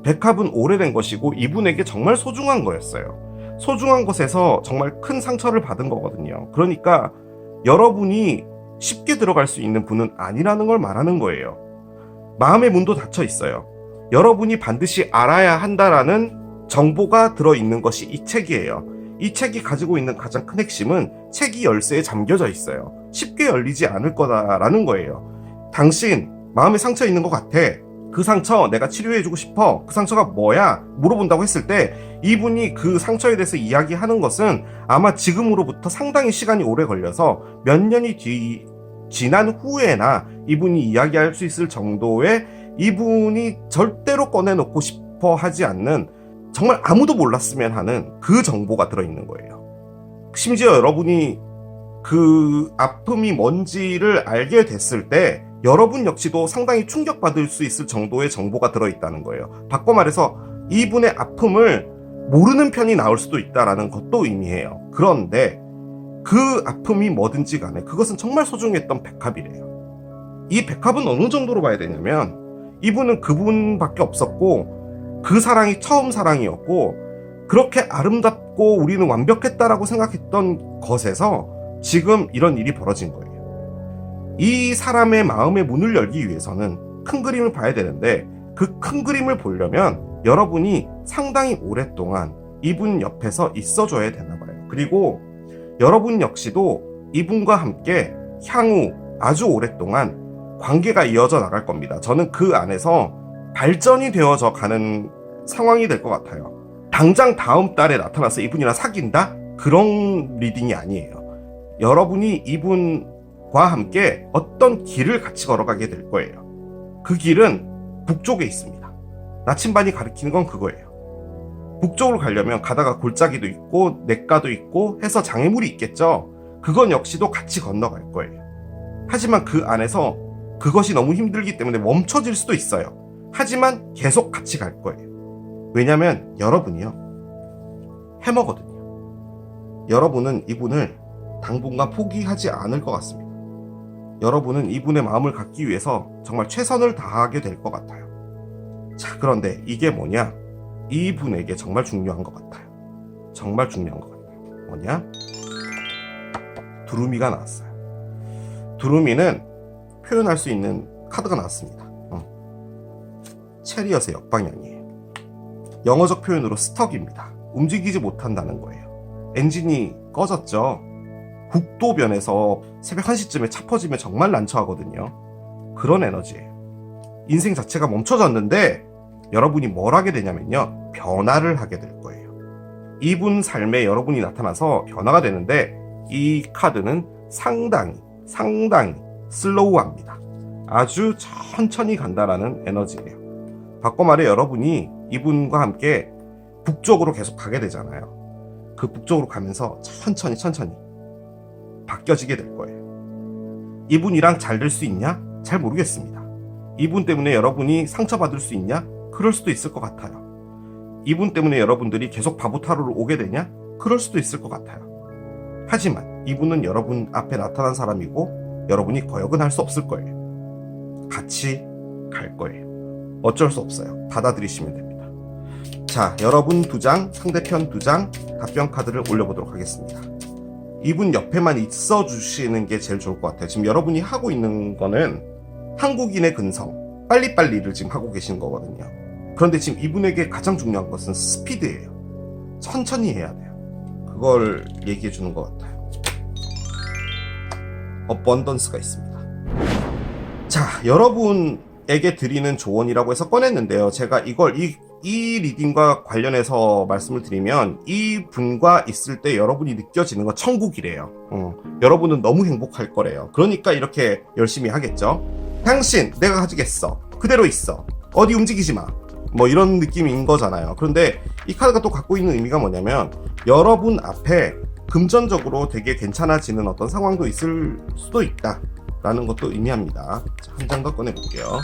백합은 오래된 것이고 이분에게 정말 소중한 거였어요. 소중한 것에서 정말 큰 상처를 받은 거거든요. 그러니까 여러분이 쉽게 들어갈 수 있는 분은 아니라는 걸 말하는 거예요. 마음의 문도 닫혀 있어요. 여러분이 반드시 알아야 한다라는 정보가 들어있는 것이 이 책이에요. 이 책이 가지고 있는 가장 큰 핵심은 책이 열쇠에 잠겨져 있어요. 쉽게 열리지 않을 거다라는 거예요. 당신 마음에 상처 있는 것 같아. 그 상처 내가 치료해주고 싶어. 그 상처가 뭐야? 물어본다고 했을 때 이분이 그 상처에 대해서 이야기하는 것은 아마 지금으로부터 상당히 시간이 오래 걸려서 몇 년이 지난 후에나 이분이 이야기할 수 있을 정도의, 이분이 절대로 꺼내놓고 싶어 하지 않는, 정말 아무도 몰랐으면 하는 그 정보가 들어있는 거예요. 심지어 여러분이 그 아픔이 뭔지를 알게 됐을 때 여러분 역시도 상당히 충격받을 수 있을 정도의 정보가 들어있다는 거예요. 바꿔 말해서 이분의 아픔을 모르는 편이 나올 수도 있다는 것도 의미해요. 그런데 그 아픔이 뭐든지 간에 그것은 정말 소중했던 백합이래요. 이 백합은 어느 정도로 봐야 되냐면, 이분은 그분밖에 없었고 그 사랑이 처음 사랑이었고 그렇게 아름답고 우리는 완벽했다라고 생각했던 것에서 지금 이런 일이 벌어진 거예요. 이 사람의 마음의 문을 열기 위해서는 큰 그림을 봐야 되는데, 그 큰 그림을 보려면 여러분이 상당히 오랫동안 이분 옆에서 있어줘야 되나 봐요. 그리고 여러분 역시도 이분과 함께 향후 아주 오랫동안 관계가 이어져 나갈 겁니다. 저는 그 안에서 발전이 되어져 가는 상황이 될 것 같아요. 당장 다음 달에 나타나서 이분이랑 사귄다? 그런 리딩이 아니에요. 여러분이 이분과 함께 어떤 길을 같이 걸어가게 될 거예요. 그 길은 북쪽에 있습니다. 나침반이 가리키는 건 그거예요. 북쪽으로 가려면 가다가 골짜기도 있고 냇가도 있고 해서 장애물이 있겠죠. 그건 역시도 같이 건너갈 거예요. 하지만 그 안에서 그것이 너무 힘들기 때문에 멈춰질 수도 있어요. 하지만 계속 같이 갈 거예요. 왜냐면 여러분이요, 해머거든요. 여러분은 이분을 당분간 포기하지 않을 것 같습니다. 여러분은 이분의 마음을 갖기 위해서 정말 최선을 다하게 될 것 같아요. 자, 그런데 이게 뭐냐? 이분에게 정말 중요한 것 같아요. 정말 중요한 것 같아요. 뭐냐? 두루미가 나왔어요. 두루미는 표현할 수 있는 카드가 나왔습니다. 체리엇의 역방향이에요. 영어적 표현으로 스톡입니다. 움직이지 못한다는 거예요. 엔진이 꺼졌죠. 국도변에서 새벽 1시쯤에 차 퍼지면 정말 난처하거든요. 그런 에너지예요. 인생 자체가 멈춰졌는데 여러분이 뭘 하게 되냐면요, 변화를 하게 될 거예요. 이분 삶에 여러분이 나타나서 변화가 되는데, 이 카드는 상당히 슬로우합니다. 아주 천천히 간다라는 에너지예요. 바꿔 말해 여러분이 이분과 함께 북쪽으로 계속 가게 되잖아요. 그 북쪽으로 가면서 천천히 바뀌어지게 될 거예요. 이분이랑 잘 될 수 있냐? 잘 모르겠습니다. 이분 때문에 여러분이 상처받을 수 있냐? 그럴 수도 있을 것 같아요. 이분 때문에 여러분들이 계속 바보타로로 오게 되냐? 그럴 수도 있을 것 같아요. 하지만 이분은 여러분 앞에 나타난 사람이고 여러분이 거역은 할 수 없을 거예요. 같이 갈 거예요. 어쩔 수 없어요. 받아들이시면 됩니다. 자, 여러분 2장, 상대편 2장 답변 카드를 올려보도록 하겠습니다. 이분 옆에만 있어 주시는 게 제일 좋을 것 같아요. 지금 여러분이 하고 있는 거는 한국인의 근성, 빨리빨리를 지금 하고 계신 거거든요. 그런데 지금 이분에게 가장 중요한 것은 스피드예요. 천천히 해야 돼요. 그걸 얘기해 주는 것 같아요. 어번던스가 있습니다. 자, 여러분에게 드리는 조언이라고 해서 꺼냈는데요. 제가 이걸 이 리딩과 관련해서 말씀을 드리면 이 분과 있을 때 여러분이 느껴지는 건 천국이래요. 여러분은 너무 행복할 거래요. 그러니까 이렇게 열심히 하겠죠. 당신 내가 가지겠어. 그대로 있어. 어디 움직이지 마. 뭐 이런 느낌인 거잖아요. 그런데 이 카드가 또 갖고 있는 의미가 뭐냐면 여러분 앞에 금전적으로 되게 괜찮아지는 어떤 상황도 있을 수도 있다 라는 것도 의미합니다. 한 장 더 꺼내볼게요.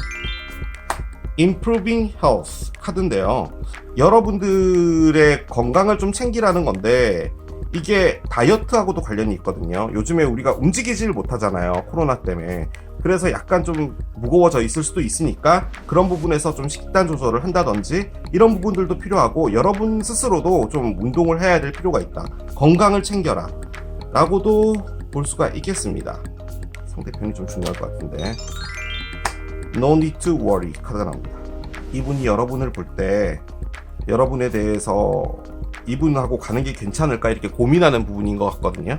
Improving Health 카드인데요. 여러분들의 건강을 좀 챙기라는 건데 이게 다이어트하고도 관련이 있거든요. 요즘에 우리가 움직이질 못하잖아요. 코로나 때문에. 그래서 약간 좀 무거워져 있을 수도 있으니까 그런 부분에서 좀 식단 조절을 한다든지 이런 부분들도 필요하고 여러분 스스로도 좀 운동을 해야 될 필요가 있다. 건강을 챙겨라 라고도 볼 수가 있겠습니다. 상대편이 좀 중요할 것 같은데 No need to worry 카드가 나옵니다. 이분이 여러분을 볼 때 여러분에 대해서 이분하고 가는 게 괜찮을까 이렇게 고민하는 부분인 것 같거든요.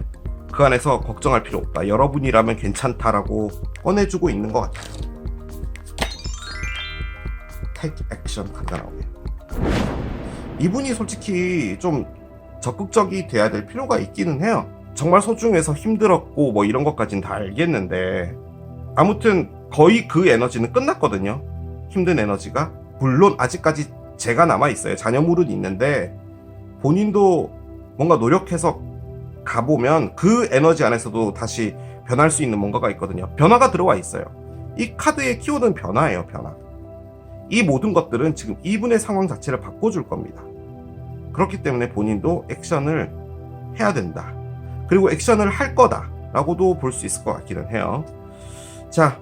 그 안에서 걱정할 필요 없다. 여러분이라면 괜찮다라고 꺼내주고 있는 것 같아요. Take action 카드가 나오네요. 이분이 솔직히 좀 적극적이 돼야 될 필요가 있기는 해요. 정말 소중해서 힘들었고 뭐 이런 것까지는 다 알겠는데 아무튼 거의 그 에너지는 끝났거든요. 힘든 에너지가. 물론 아직까지 제가 남아있어요. 자녀물은 있는데 본인도 뭔가 노력해서 가보면 그 에너지 안에서도 다시 변할 수 있는 뭔가가 있거든요. 변화가 들어와 있어요. 이 카드의 키워드는 변화예요. 변화. 이 모든 것들은 지금 이분의 상황 자체를 바꿔줄 겁니다. 그렇기 때문에 본인도 액션을 해야 된다. 그리고 액션을 할 거다 라고도 볼 수 있을 것 같기는 해요. 자,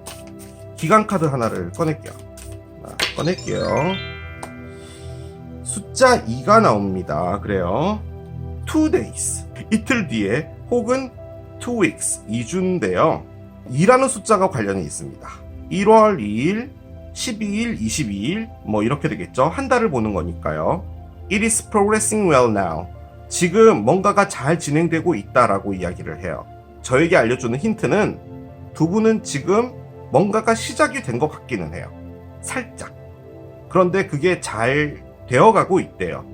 기간 카드 하나를 꺼낼게요. 숫자 2가 나옵니다. 그래요. 2 days. 이틀 뒤에 혹은 2 weeks. 2주인데요. 2라는 숫자가 관련이 있습니다. 1월 2일, 12일, 22일 뭐 이렇게 되겠죠. 한 달을 보는 거니까요. It is progressing well now. 지금 뭔가가 잘 진행되고 있다라고 이야기를 해요. 저에게 알려주는 힌트는 두 분은 지금 뭔가가 시작이 된 것 같기는 해요. 살짝. 그런데 그게 잘 되어가고 있대요.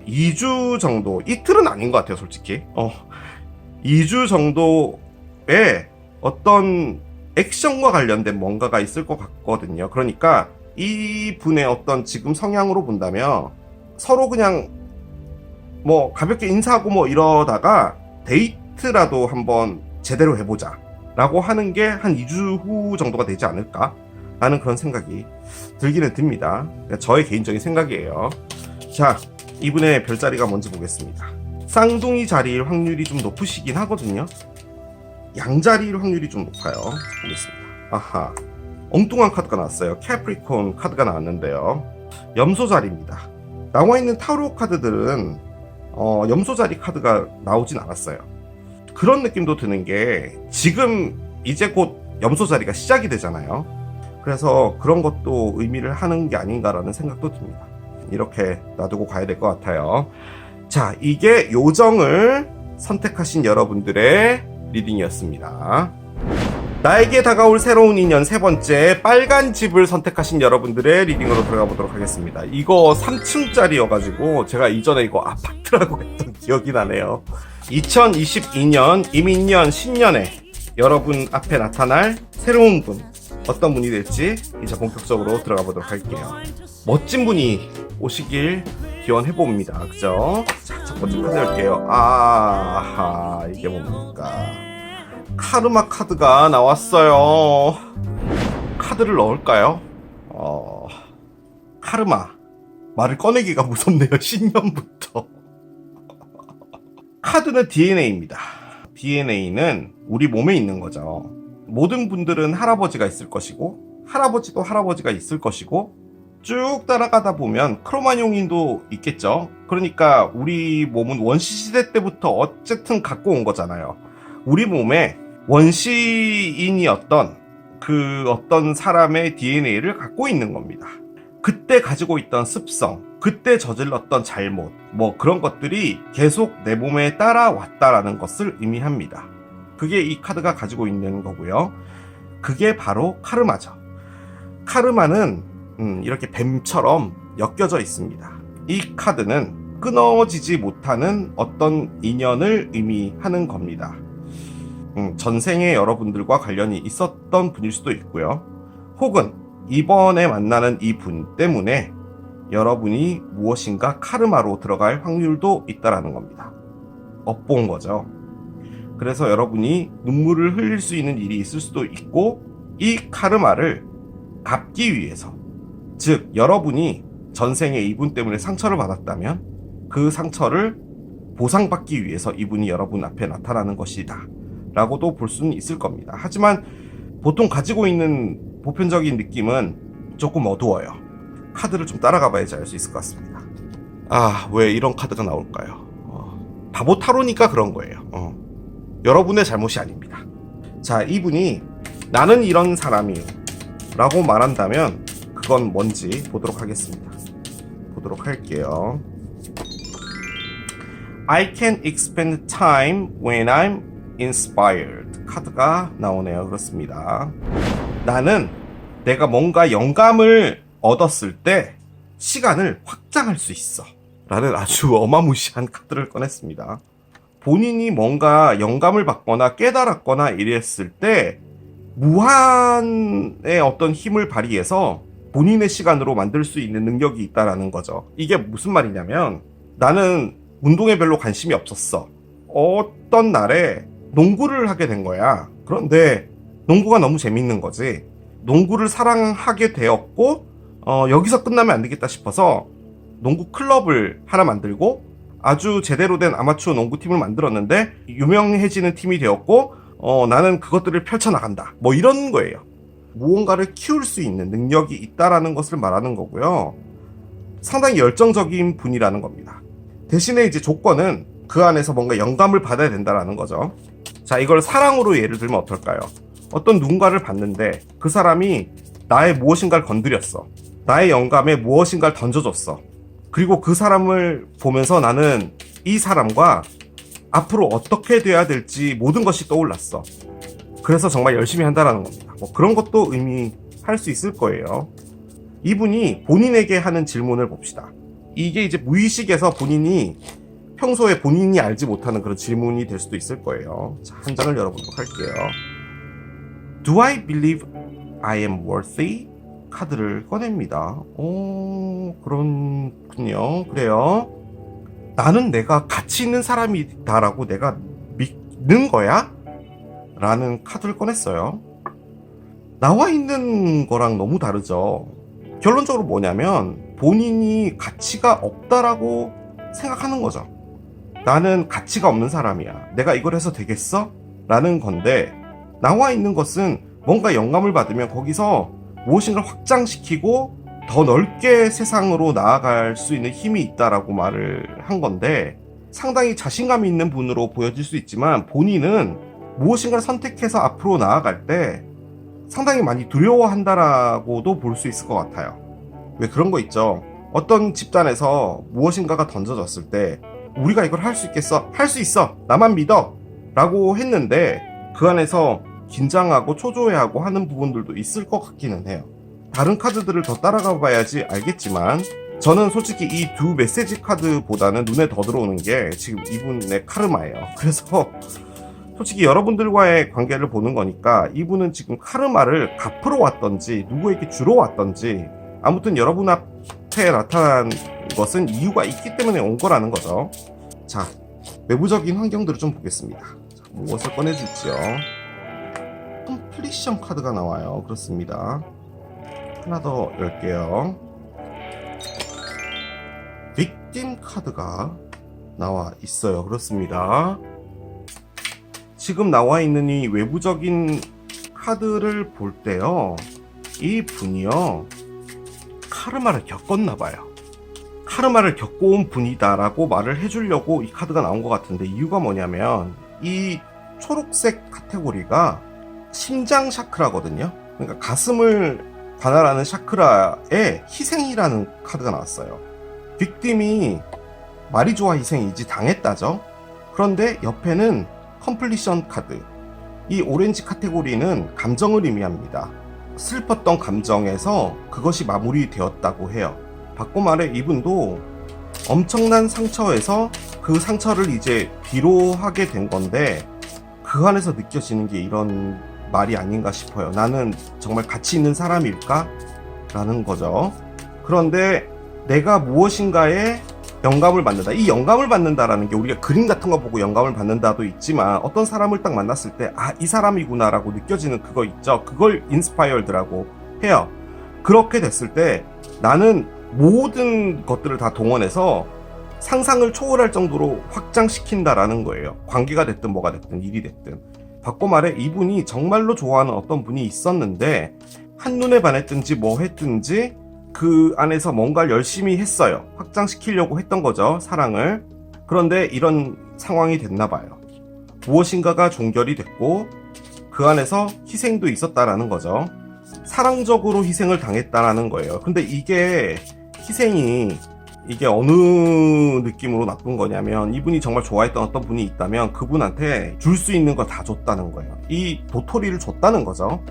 2주 정도, 이틀은 아닌 것 같아요, 솔직히. 2주 정도의 어떤 액션과 관련된 뭔가가 있을 것 같거든요. 그러니까 이 분의 어떤 지금 성향으로 본다면 서로 그냥 뭐 가볍게 인사하고 뭐 이러다가 데이트라도 한번 제대로 해보자 라고 하는 게 한 2주 후 정도가 되지 않을까 라는 그런 생각이 들기는 듭니다. 저의 개인적인 생각이에요. 자, 이분의 별자리가 뭔지 보겠습니다. 쌍둥이 자리일 확률이 좀 높으시긴 하거든요. 양자리일 확률이 좀 높아요. 보겠습니다. 아하, 엉뚱한 카드가 나왔어요. 캐프리콘 카드가 나왔는데요. 염소 자리입니다. 나와 있는 타로 카드들은 염소 자리 카드가 나오진 않았어요. 그런 느낌도 드는 게 지금 이제 곧 염소 자리가 시작이 되잖아요. 그래서 그런 것도 의미를 하는 게 아닌가라는 생각도 듭니다. 이렇게 놔두고 가야 될 것 같아요. 자, 이게 요정을 선택하신 여러분들의 리딩이었습니다. 나에게 다가올 새로운 인연 세 번째, 빨간 집을 선택하신 여러분들의 리딩으로 들어가 보도록 하겠습니다. 이거 3층짜리여가지고 제가 이전에 이거 아파트라고 했던 기억이 나네요. 2022년 이민년 신년에 여러분 앞에 나타날 새로운 분, 어떤 분이 될지 이제 본격적으로 들어가 보도록 할게요. 멋진 분이 오시길 기원해봅니다. 그죠? 자, 첫 번째 카드 열게요. 아하, 이게 뭡니까? 카르마 카드가 나왔어요. 카드를 넣을까요? 카르마. 말을 꺼내기가 무섭네요. 신년부터. 카드는 DNA입니다. DNA는 우리 몸에 있는 거죠. 모든 분들은 할아버지가 있을 것이고, 할아버지도 할아버지가 있을 것이고, 쭉 따라가다 보면 크로마뇽인도 있겠죠. 그러니까 우리 몸은 원시시대 때부터 어쨌든 갖고 온 거잖아요. 우리 몸에 원시인이었던 그 어떤 사람의 DNA를 갖고 있는 겁니다. 그때 가지고 있던 습성, 그때 저질렀던 잘못, 뭐 그런 것들이 계속 내 몸에 따라왔다라는 것을 의미합니다. 그게 이 카드가 가지고 있는 거고요. 그게 바로 카르마죠. 카르마는 이렇게 뱀처럼 엮여져 있습니다. 이 카드는 끊어지지 못하는 어떤 인연을 의미하는 겁니다. 전생에 여러분들과 관련이 있었던 분일 수도 있고요. 혹은 이번에 만나는 이 분 때문에 여러분이 무엇인가 카르마로 들어갈 확률도 있다라는 겁니다. 엿본 거죠. 그래서 여러분이 눈물을 흘릴 수 있는 일이 있을 수도 있고, 이 카르마를 갚기 위해서, 즉 여러분이 전생에 이분 때문에 상처를 받았다면 그 상처를 보상받기 위해서 이분이 여러분 앞에 나타나는 것이다 라고도 볼 수는 있을 겁니다. 하지만 보통 가지고 있는 보편적인 느낌은 조금 어두워요. 카드를 좀 따라가 봐야지 알 수 있을 것 같습니다. 왜 이런 카드가 나올까요? 바보 타로니까 그런 거예요. 여러분의 잘못이 아닙니다. 자, 이분이 나는 이런 사람이에요 라고 말한다면 그건 뭔지 보도록 하겠습니다. 보도록 할게요. I can expend time when I'm inspired. 카드가 나오네요. 그렇습니다. 나는 내가 뭔가 영감을 얻었을 때 시간을 확장할 수 있어 라는 아주 어마무시한 카드를 꺼냈습니다. 본인이 뭔가 영감을 받거나 깨달았거나 이랬을 때 무한의 어떤 힘을 발휘해서 본인의 시간으로 만들 수 있는 능력이 있다라는 거죠. 이게 무슨 말이냐면, 나는 운동에 별로 관심이 없었어. 어떤 날에 농구를 하게 된 거야. 그런데 농구가 너무 재밌는 거지. 농구를 사랑하게 되었고, 여기서 끝나면 안 되겠다 싶어서 농구 클럽을 하나 만들고 아주 제대로 된 아마추어 농구팀을 만들었는데 유명해지는 팀이 되었고, 나는 그것들을 펼쳐나간다. 뭐 이런 거예요. 무언가를 키울 수 있는 능력이 있다라는 것을 말하는 거고요. 상당히 열정적인 분이라는 겁니다. 대신에 이제 조건은 그 안에서 뭔가 영감을 받아야 된다라는 거죠. 자, 이걸 사랑으로 예를 들면 어떨까요? 어떤 누군가를 봤는데 그 사람이 나의 무엇인가를 건드렸어. 나의 영감에 무엇인가를 던져줬어. 그리고 그 사람을 보면서 나는 이 사람과 앞으로 어떻게 돼야 될지 모든 것이 떠올랐어. 그래서 정말 열심히 한다라는 겁니다. 뭐 그런 것도 의미할 수 있을 거예요. 이분이 본인에게 하는 질문을 봅시다. 이게 이제 무의식에서 본인이 평소에 본인이 알지 못하는 그런 질문이 될 수도 있을 거예요. 자, 한 장을 열어보도록 할게요. Do I believe I am worthy? 카드를 꺼냅니다. 그렇군요. 그래요. 나는 내가 가치 있는 사람이다라고 내가 믿는 거야? 라는 카드를 꺼냈어요. 나와 있는 거랑 너무 다르죠. 결론적으로 뭐냐면 본인이 가치가 없다라고 생각하는 거죠. 나는 가치가 없는 사람이야. 내가 이걸 해서 되겠어? 라는 건데, 나와 있는 것은 뭔가 영감을 받으면 거기서 무엇인가를 확장시키고 더 넓게 세상으로 나아갈 수 있는 힘이 있다라고 말을 한 건데, 상당히 자신감이 있는 분으로 보여질 수 있지만 본인은 무엇인가를 선택해서 앞으로 나아갈 때 상당히 많이 두려워한다라고도 볼 수 있을 것 같아요. 왜 그런 거 있죠? 어떤 집단에서 무엇인가가 던져졌을 때 우리가 이걸 할 수 있겠어? 할 수 있어! 나만 믿어! 라고 했는데 그 안에서 긴장하고 초조해하고 하는 부분들도 있을 것 같기는 해요. 다른 카드들을 더 따라가 봐야지 알겠지만 저는 솔직히 이 두 메시지 카드보다는 눈에 더 들어오는 게 지금 이분의 카르마예요. 그래서 솔직히 여러분들과의 관계를 보는 거니까 이분은 지금 카르마를 갚으러 왔던지 누구에게 주러 왔던지 아무튼 여러분 앞 앞에 나타난 것은 이유가 있기 때문에 온 거라는 거죠. 자, 외부적인 환경들을 좀 보겠습니다. 자, 무엇을 꺼내줄지요. 컴플리션 카드가 나와요. 그렇습니다. 하나 더 열게요. 빅팀 카드가 나와 있어요. 그렇습니다. 지금 나와 있는 이 외부적인 카드를 볼 때요, 이 분이요 카르마를 겪었나 봐요. 카르마를 겪어온 분이다라고 말을 해주려고 이 카드가 나온 것 같은데, 이유가 뭐냐면 이 초록색 카테고리가 심장 샤크라거든요. 그러니까 가슴을 관할하는 샤크라의 희생이라는 카드가 나왔어요. 빅팀이 말이 좋아 희생이지 당했다죠. 그런데 옆에는 컴플리션 카드, 이 오렌지 카테고리는 감정을 의미합니다. 슬펐던 감정에서 그것이 마무리되었다고 해요. 바꿔 말해 이분도 엄청난 상처에서 그 상처를 이제 뒤로하게 된 건데, 그 안에서 느껴지는 게 이런 말이 아닌가 싶어요. 나는 정말 가치 있는 사람일까? 라는 거죠. 그런데 내가 무엇인가에 영감을 받는다. 이 영감을 받는다라는 게 우리가 그림 같은 거 보고 영감을 받는다도 있지만, 어떤 사람을 딱 만났을 때 아, 이 사람이구나 라고 느껴지는 그거 있죠. 그걸 인스파이어드라고 해요. 그렇게 됐을 때 나는 모든 것들을 다 동원해서 상상을 초월할 정도로 확장시킨다라는 거예요. 관계가 됐든 뭐가 됐든 일이 됐든. 바꿔 말해 이분이 정말로 좋아하는 어떤 분이 있었는데 한눈에 반했든지 뭐 했든지 그 안에서 뭔가를 열심히 했어요. 확장시키려고 했던 거죠, 사랑을. 그런데 이런 상황이 됐나 봐요. 무엇인가가 종결이 됐고 그 안에서 희생도 있었다라는 거죠. 사랑적으로 희생을 당했다라는 거예요. 근데 이게 희생이 이게 어느 느낌으로 나쁜 거냐면, 이분이 정말 좋아했던 어떤 분이 있다면 그분한테 줄 수 있는 거 다 줬다는 거예요. 이 도토리를 줬다는 거죠.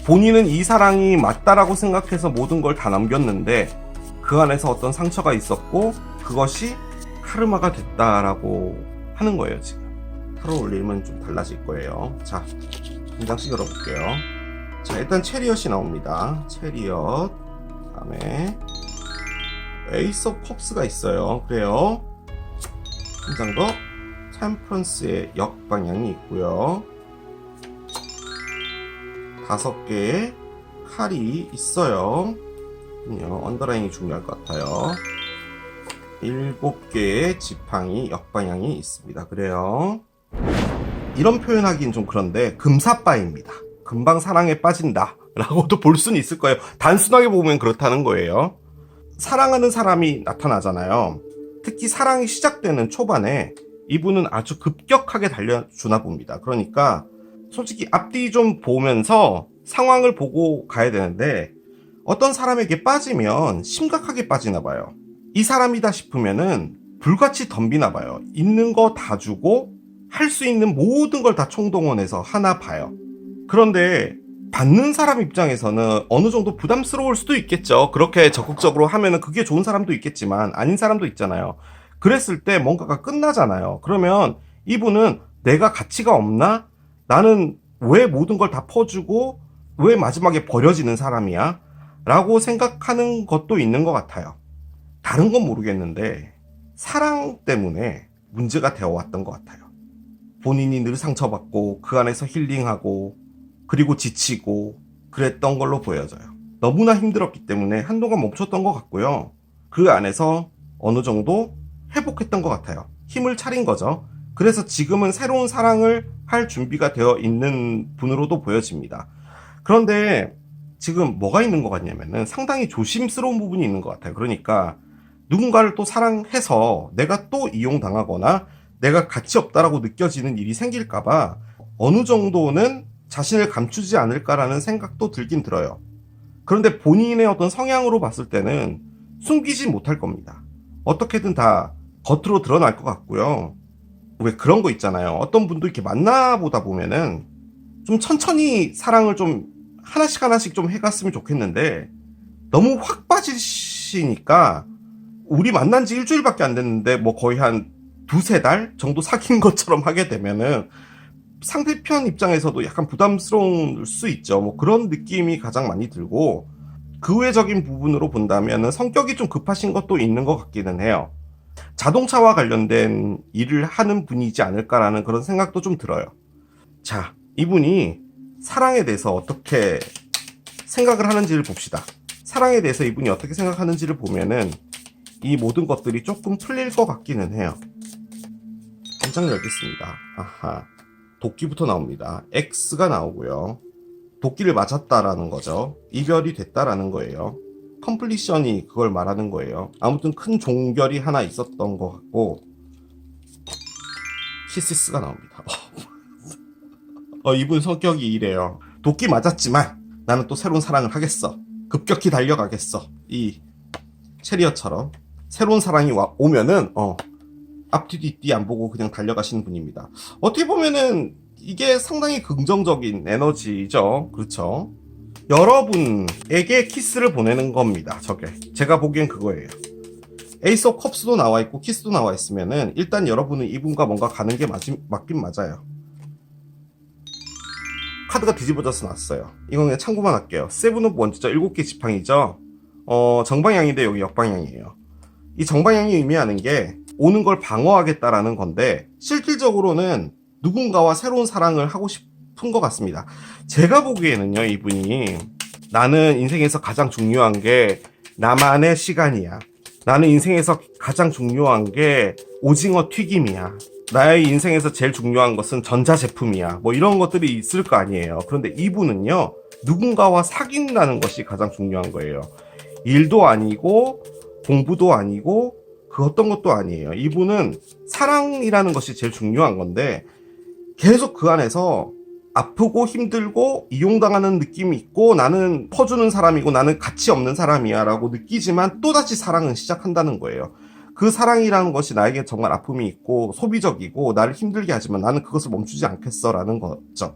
본인은 이 사랑이 맞다라고 생각해서 모든 걸 다 남겼는데 그 안에서 어떤 상처가 있었고 그것이 카르마가 됐다라고 하는 거예요. 지금 타로 올리면 좀 달라질 거예요. 자, 한 장씩 열어볼게요. 자, 일단 체리엇이 나옵니다. 체리엇, 다음에 에이스 오브 컵스가 있어요. 그래요. 한 장 더 템퍼런스의 역방향이 있고요. 5개의 칼이 있어요. 언더라인이 중요할 것 같아요. 7개의 지팡이 역방향이 있습니다. 그래요. 이런 표현하기는 좀 그런데 금사빠입니다. 금방 사랑에 빠진다 라고도 볼 수는 있을 거예요. 단순하게 보면 그렇다는 거예요. 사랑하는 사람이 나타나잖아요. 특히 사랑이 시작되는 초반에 이분은 아주 급격하게 달려주나 봅니다. 그러니까 솔직히 앞뒤 좀 보면서 상황을 보고 가야 되는데, 어떤 사람에게 빠지면 심각하게 빠지나 봐요. 이 사람이다 싶으면은 불같이 덤비나 봐요. 있는 거 다 주고 할 수 있는 모든 걸 다 총동원해서 하나 봐요. 그런데 받는 사람 입장에서는 어느 정도 부담스러울 수도 있겠죠. 그렇게 적극적으로 하면은 그게 좋은 사람도 있겠지만 아닌 사람도 있잖아요. 그랬을 때 뭔가가 끝나잖아요. 그러면 이분은 내가 가치가 없나? 나는 왜 모든 걸 다 퍼주고 왜 마지막에 버려지는 사람이야? 라고 생각하는 것도 있는 것 같아요. 다른 건 모르겠는데 사랑 때문에 문제가 되어왔던 것 같아요. 본인이 늘 상처받고 그 안에서 힐링하고 그리고 지치고 그랬던 걸로 보여져요. 너무나 힘들었기 때문에 한동안 멈췄던 것 같고요. 그 안에서 어느 정도 회복했던 것 같아요. 힘을 차린 거죠. 그래서 지금은 새로운 사랑을 할 준비가 되어 있는 분으로도 보여집니다. 그런데 지금 뭐가 있는 것 같냐면은 상당히 조심스러운 부분이 있는 것 같아요. 그러니까 누군가를 또 사랑해서 내가 또 이용당하거나 내가 가치 없다라고 느껴지는 일이 생길까봐 어느 정도는 자신을 감추지 않을까라는 생각도 들긴 들어요. 그런데 본인의 어떤 성향으로 봤을 때는 숨기지 못할 겁니다. 어떻게든 다 겉으로 드러날 것 같고요. 왜 그런 거 있잖아요. 어떤 분도 이렇게 만나보다 보면은 좀 천천히 사랑을 좀 하나씩 좀 해갔으면 좋겠는데 너무 확 빠지시니까 우리 만난 지 일주일밖에 안 됐는데 뭐 거의 한 2-3달 정도 사귄 것처럼 하게 되면은 상대편 입장에서도 약간 부담스러울 수 있죠. 뭐 그런 느낌이 가장 많이 들고, 그 외적인 부분으로 본다면 성격이 좀 급하신 것도 있는 것 같기는 해요. 자동차와 관련된 일을 하는 분이지 않을까라는 그런 생각도 좀 들어요. 자, 이분이 사랑에 대해서 어떻게 생각을 하는지를 봅시다. 사랑에 대해서 이분이 어떻게 생각하는지를 보면은 이 모든 것들이 조금 풀릴 것 같기는 해요. 깜짝 열겠습니다. 아하. 도끼부터 나옵니다. X가 나오고요. 도끼를 맞았다라는 거죠. 이별이 됐다라는 거예요. 컴플리션이 그걸 말하는 거예요. 아무튼 큰 종결이 하나 있었던 것 같고, 키시스가 나옵니다. 이분 성격이 이래요. 도끼 맞았지만 나는 또 새로운 사랑을 하겠어. 급격히 달려가겠어. 이 체리어처럼 새로운 사랑이 오면은 앞뒤 뒤뒤 안 보고 그냥 달려가시는 분입니다. 어떻게 보면은 이게 상당히 긍정적인 에너지죠. 그렇죠? 여러분에게 키스를 보내는 겁니다. 저게 제가 보기엔 그거예요. 에이스 오브 컵스도 나와 있고 키스도 나와 있으면은 일단 여러분은 이분과 뭔가 가는 게 맞긴 맞아요. 카드가 뒤집어져서 났어요. 이건 그냥 참고만 할게요. 세븐 오브 원즈죠. 7개 지팡이죠. 정방향인데 여기 역방향이에요. 이 정방향이 의미하는 게 오는 걸 방어하겠다라는 건데 실질적으로는 누군가와 새로운 사랑을 하고 싶은 것 같습니다. 제가 보기에는요, 이분이 나는 인생에서 가장 중요한 게 나만의 시간이야. 나는 인생에서 가장 중요한 게 오징어 튀김이야. 나의 인생에서 제일 중요한 것은 전자제품이야. 뭐 이런 것들이 있을 거 아니에요. 그런데 이분은요, 누군가와 사귄다는 것이 가장 중요한 거예요. 일도 아니고 공부도 아니고 그 어떤 것도 아니에요. 이분은 사랑이라는 것이 제일 중요한 건데 계속 그 안에서 아프고 힘들고 이용당하는 느낌이 있고 나는 퍼주는 사람이고 나는 가치 없는 사람이야 라고 느끼지만 또다시 사랑은 시작한다는 거예요. 그 사랑이라는 것이 나에게 정말 아픔이 있고 소비적이고 나를 힘들게 하지만 나는 그것을 멈추지 않겠어 라는 거죠.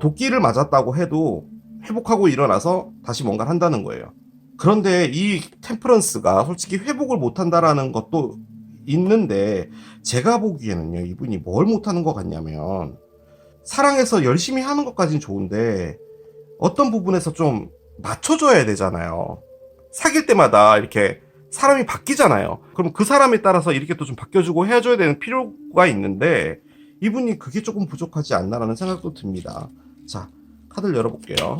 도끼를 맞았다고 해도 회복하고 일어나서 다시 뭔가를 한다는 거예요. 그런데 이 템퍼런스가 솔직히 회복을 못한다라는 것도 있는데 제가 보기에는요, 이분이 뭘 못하는 것 같냐면 사랑해서 열심히 하는 것까지는 좋은데 어떤 부분에서 좀 맞춰줘야 되잖아요. 사귈 때마다 이렇게 사람이 바뀌잖아요. 그럼 그 사람에 따라서 이렇게 또 좀 바뀌어주고 해줘야 되는 필요가 있는데 이분이 그게 조금 부족하지 않나라는 생각도 듭니다. 자, 카드를 열어볼게요.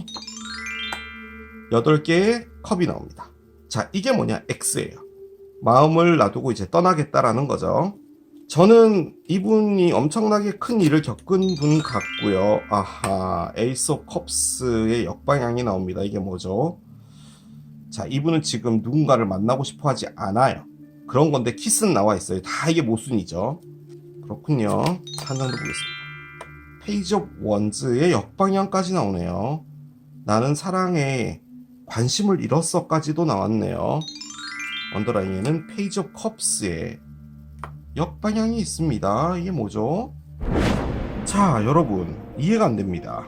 8개의 컵이 나옵니다. 자, 이게 뭐냐? X예요. 마음을 놔두고 이제 떠나겠다라는 거죠. 저는 이분이 엄청나게 큰 일을 겪은 분 같고요. 아하, 에이스 오브 컵스의 역방향이 나옵니다. 이게 뭐죠? 자, 이분은 지금 누군가를 만나고 싶어 하지 않아요. 그런 건데 키스는 나와 있어요. 다 이게 모순이죠. 그렇군요. 한 장 더 보겠습니다. 페이지 오브 원즈의 역방향까지 나오네요. 나는 사랑에 관심을 잃었어까지도 나왔네요. 언더라인에는 페이지 오브 컵스의 역방향이 있습니다. 이게 뭐죠? 자, 여러분 이해가 안 됩니다.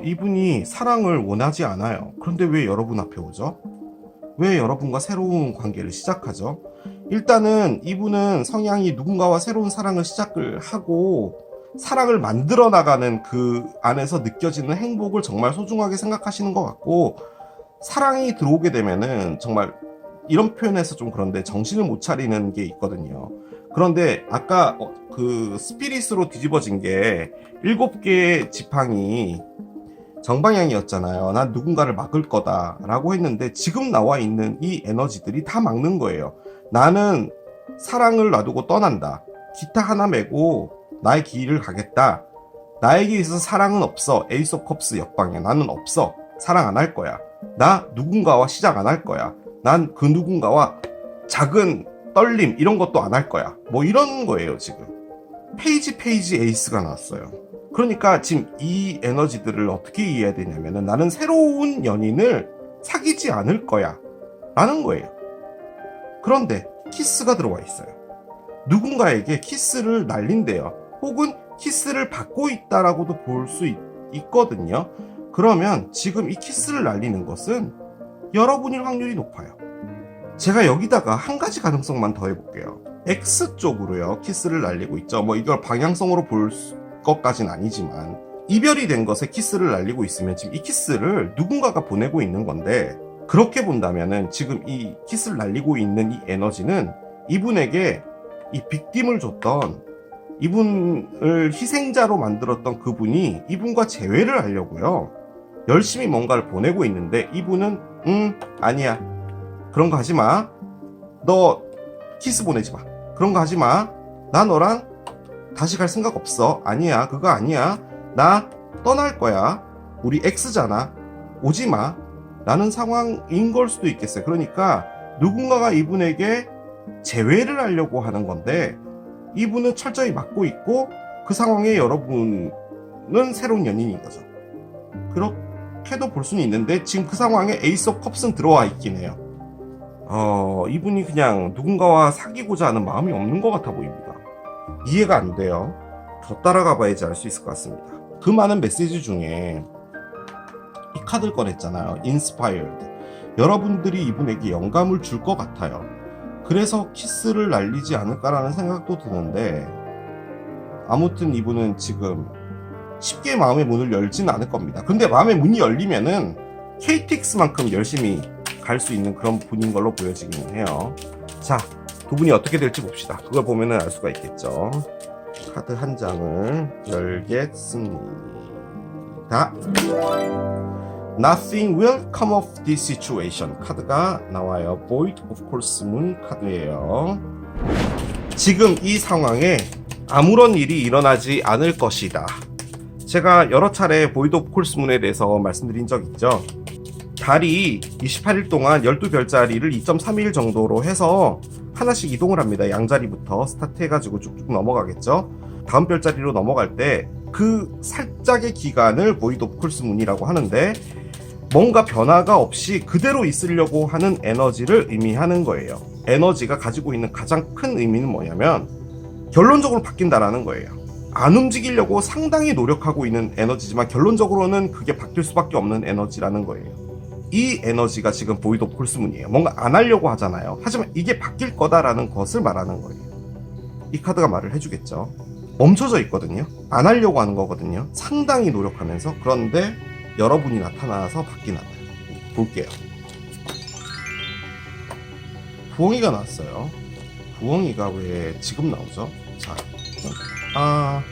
이분이 사랑을 원하지 않아요. 그런데 왜 여러분 앞에 오죠? 왜 여러분과 새로운 관계를 시작하죠? 일단은 이분은 성향이 누군가와 새로운 사랑을 시작을 하고 사랑을 만들어 나가는 그 안에서 느껴지는 행복을 정말 소중하게 생각하시는 것 같고, 사랑이 들어오게 되면은 정말 이런 표현에서 좀 그런데 정신을 못 차리는 게 있거든요. 그런데 아까 그 스피릿으로 뒤집어진 게 7개의 지팡이 정방향이었잖아요. 난 누군가를 막을 거다 라고 했는데 지금 나와 있는 이 에너지들이 다 막는 거예요. 나는 사랑을 놔두고 떠난다. 기타 하나 메고 나의 길을 가겠다. 나에게 있어서 사랑은 없어. 에이스 오브 컵스 역방향. 나는 없어. 사랑 안 할 거야. 나 누군가와 시작 안 할 거야. 난 그 누군가와 작은 떨림 이런 것도 안 할 거야. 뭐 이런 거예요. 지금 페이지 에이스가 나왔어요. 그러니까 지금 이 에너지들을 어떻게 이해해야 되냐면은 나는 새로운 연인을 사귀지 않을 거야 라는 거예요. 그런데 키스가 들어와 있어요. 누군가에게 키스를 날린대요. 혹은 키스를 받고 있다라고도 볼 수 있거든요. 그러면 지금 이 키스를 날리는 것은 여러분일 확률이 높아요. 제가 여기다가 한 가지 가능성만 더 해볼게요. X 쪽으로요 키스를 날리고 있죠. 뭐 이걸 방향성으로 볼 것까진 아니지만 이별이 된 것에 키스를 날리고 있으면 지금 이 키스를 누군가가 보내고 있는 건데 그렇게 본다면은 지금 이 키스를 날리고 있는 이 에너지는 이분에게 이 빅팀을 줬던, 이분을 희생자로 만들었던 그분이 이분과 재회를 하려고요. 열심히 뭔가를 보내고 있는데 이분은 아니야. 그런 거 하지 마. 너 키스 보내지 마. 그런 거 하지 마. 나 너랑 다시 갈 생각 없어. 아니야. 그거 아니야. 나 떠날 거야. 우리 X잖아. 오지 마. 라는 상황인 걸 수도 있겠어요. 그러니까 누군가가 이분에게 재회를 하려고 하는 건데 이분은 철저히 막고 있고 그 상황에 여러분은 새로운 연인인 거죠. 그렇게도 볼 수는 있는데 지금 그 상황에 에이스 오브 컵스는 들어와 있긴 해요. 이분이 그냥 누군가와 사귀고자 하는 마음이 없는 것 같아 보입니다. 이해가 안 돼요. 더 따라가 봐야지 알 수 있을 것 같습니다. 그 많은 메시지 중에 이 카드를 꺼냈잖아요. Inspired. 여러분들이 이분에게 영감을 줄 것 같아요. 그래서 키스를 날리지 않을까라는 생각도 드는데 아무튼 이분은 지금 쉽게 마음의 문을 열지는 않을 겁니다. 근데 마음의 문이 열리면은 KTX만큼 열심히 갈 수 있는 그런 분인 걸로 보여지긴 해요. 자, 두 분이 어떻게 될지 봅시다. 그걸 보면은 알 수가 있겠죠. 카드 한 장을 열겠습니다. Nothing will come of this situation. 카드가 나와요. Void of Course Moon 카드예요. 지금 이 상황에 아무런 일이 일어나지 않을 것이다. 제가 여러 차례 Void of Course Moon에 대해서 말씀드린 적 있죠. 달이 28일 동안 12별자리를 2.31 정도로 해서 하나씩 이동을 합니다. 양자리부터 스타트해가지고 쭉쭉 넘어가겠죠. 다음 별자리로 넘어갈 때 그 살짝의 기간을 Void of Course Moon이라고 하는데 뭔가 변화가 없이 그대로 있으려고 하는 에너지를 의미하는 거예요. 에너지가 가지고 있는 가장 큰 의미는 뭐냐면 결론적으로 바뀐다라는 거예요. 안 움직이려고 상당히 노력하고 있는 에너지지만 결론적으로는 그게 바뀔 수밖에 없는 에너지라는 거예요. 이 에너지가 지금 Void of Course Moon이에요. 뭔가 안 하려고 하잖아요. 하지만 이게 바뀔 거다라는 것을 말하는 거예요. 이 카드가 말을 해주겠죠. 멈춰져 있거든요. 안 하려고 하는 거거든요. 상당히 노력하면서. 그런데 여러분이 나타나서 바뀌나 봐요. 볼게요. 부엉이가 나왔어요. 부엉이가 왜 지금 나오죠? 자, 아하,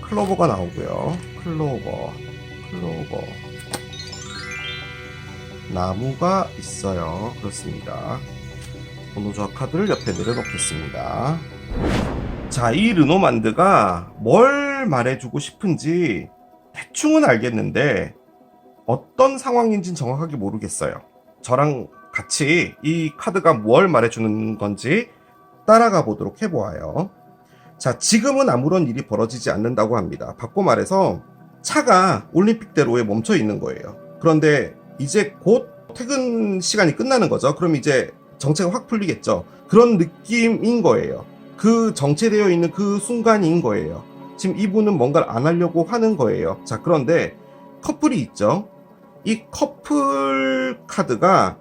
클로버가 나오고요. 클로버, 나무가 있어요. 그렇습니다. 번호조합 카드를 옆에 내려놓겠습니다. 자, 이 르노만드가 뭘 말해주고 싶은지 대충은 알겠는데 어떤 상황인지는 정확하게 모르겠어요. 저랑 같이 이 카드가 뭘 말해주는 건지 따라가 보도록 해보아요. 자, 지금은 아무런 일이 벌어지지 않는다고 합니다. 바꿔 말해서 차가 올림픽대로에 멈춰 있는 거예요. 그런데 이제 곧 퇴근 시간이 끝나는 거죠. 그럼 이제 정체가 확 풀리겠죠. 그런 느낌인 거예요. 그 정체되어 있는 그 순간인 거예요. 지금 이분은 뭔가를 안 하려고 하는 거예요. 자, 그런데 커플이 있죠. 이 커플 카드가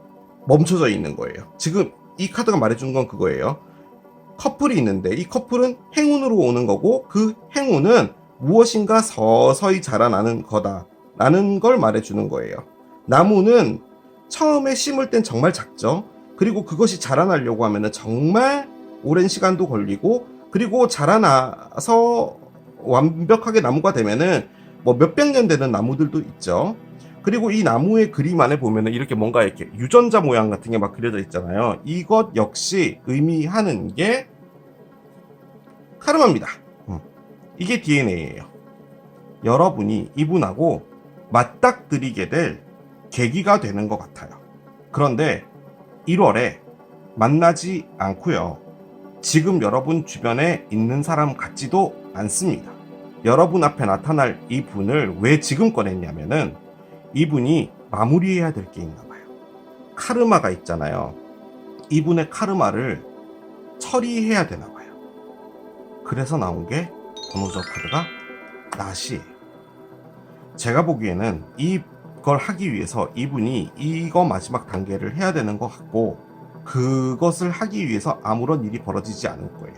멈춰져 있는 거예요. 지금 이 카드가 말해준 건 그거예요. 커플이 있는데 이 커플은 행운으로 오는 거고 그 행운은 무엇인가 서서히 자라나는 거다라는 걸 말해주는 거예요. 나무는 처음에 심을 땐 정말 작죠. 그리고 그것이 자라나려고 하면 정말 오랜 시간도 걸리고 그리고 자라나서 완벽하게 나무가 되면은 뭐 몇백 년 되는 나무들도 있죠. 그리고 이 나무의 그림 안에 보면은 이렇게 뭔가 이렇게 유전자 모양 같은 게 막 그려져 있잖아요. 이것 역시 의미하는 게 카르마입니다. 이게 DNA예요. 여러분이 이분하고 맞닥뜨리게 될 계기가 되는 것 같아요. 그런데 1월에 만나지 않고요. 지금 여러분 주변에 있는 사람 같지도 않습니다. 여러분 앞에 나타날 이 분을 왜 지금 꺼냈냐면은 이분이 마무리해야 될 게 있나 봐요. 카르마가 있잖아요. 이분의 카르마를 처리해야 되나 봐요. 그래서 나온 게 번호적 카드가 낫이에요. 제가 보기에는 이걸 하기 위해서 이분이 이거 마지막 단계를 해야 되는 것 같고 그것을 하기 위해서 아무런 일이 벌어지지 않을 거예요.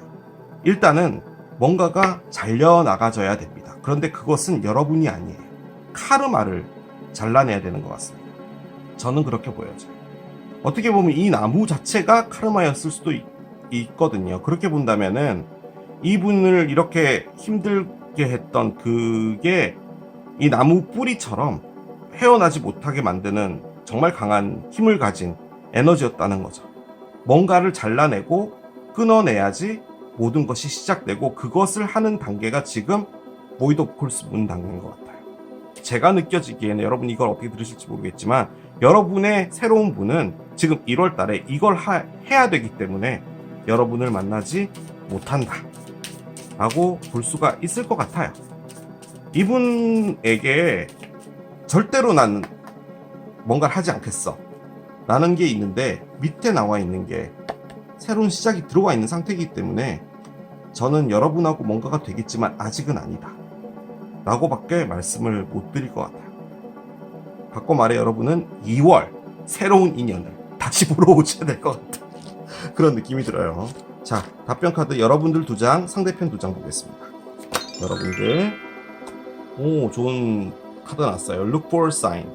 일단은 뭔가가 잘려나가져야 됩니다. 그런데 그것은 여러분이 아니에요. 카르마를 잘라내야 되는 것 같습니다. 저는 그렇게 보여져요. 어떻게 보면 이 나무 자체가 카르마였을 수도 있거든요. 그렇게 본다면은 이분을 이렇게 힘들게 했던 그게 이 나무 뿌리처럼 헤어나지 못하게 만드는 정말 강한 힘을 가진 에너지였다는 거죠. 뭔가를 잘라내고 끊어내야지 모든 것이 시작되고, 그것을 하는 단계가 지금 보이드 오브 콜스 문 단계인 것 같아요. 제가 느껴지기에는, 여러분 이걸 어떻게 들으실지 모르겠지만, 여러분의 새로운 분은 지금 1월 달에 이걸 해야 되기 때문에 여러분을 만나지 못한다 라고 볼 수가 있을 것 같아요. 이분에게 절대로 난 뭔가를 하지 않겠어 라는 게 있는데, 밑에 나와 있는 게 새로운 시작이 들어와 있는 상태이기 때문에 저는 여러분하고 뭔가가 되겠지만 아직은 아니다 라고 밖에 말씀을 못 드릴 것 같아요. 바꿔 말해 여러분은 2월 새로운 인연을 다시 보러 오셔야 될 것 같아요. 그런 느낌이 들어요. 자, 답변 카드 여러분들 2장, 상대편 2장 보겠습니다. 여러분들, 오, 좋은 카드 나왔어요. Look for sign.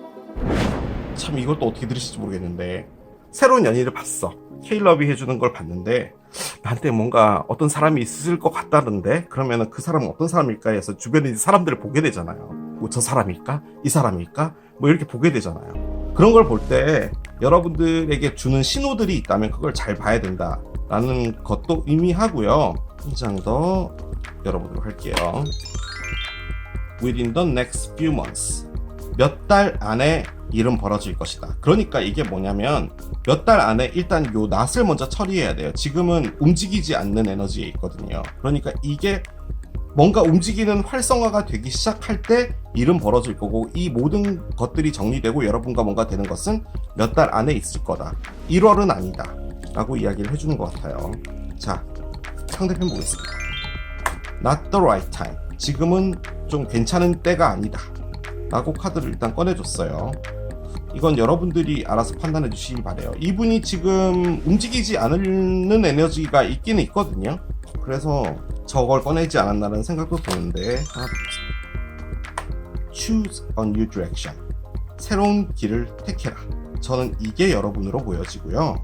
참 이것도 어떻게 들으실지 모르겠는데, 새로운 연인을 봤어. 케일럽이 해주는 걸 봤는데 나한테 뭔가 어떤 사람이 있을 것 같다는데, 그러면은 그 사람은 어떤 사람일까 해서 주변에 사람들을 보게 되잖아요. 뭐 저 사람일까? 이 사람일까? 뭐 이렇게 보게 되잖아요. 그런 걸 볼 때 여러분들에게 주는 신호들이 있다면 그걸 잘 봐야 된다라는 것도 의미하고요. 한 장 더 열어보도록 할게요. Within the next few months. 몇 달 안에 일은 벌어질 것이다. 그러니까 이게 뭐냐면, 몇 달 안에 일단 요 낫을 먼저 처리해야 돼요. 지금은 움직이지 않는 에너지에 있거든요. 그러니까 이게 뭔가 움직이는 활성화가 되기 시작할 때 일은 벌어질 거고, 이 모든 것들이 정리되고 여러분과 뭔가 되는 것은 몇 달 안에 있을 거다. 1월은 아니다 라고 이야기를 해주는 것 같아요. 자, 상대편 보겠습니다. Not the right time. 지금은 좀 괜찮은 때가 아니다 라고 카드를 일단 꺼내줬어요. 이건 여러분들이 알아서 판단해 주시기 바래요. 이분이 지금 움직이지 않는 에너지가 있기는 있거든요. 그래서 저걸 꺼내지 않았나라는 생각도 드는데, 하나 보겠습니다. Choose a new direction. 새로운 길을 택해라. 저는 이게 여러분으로 보여지고요.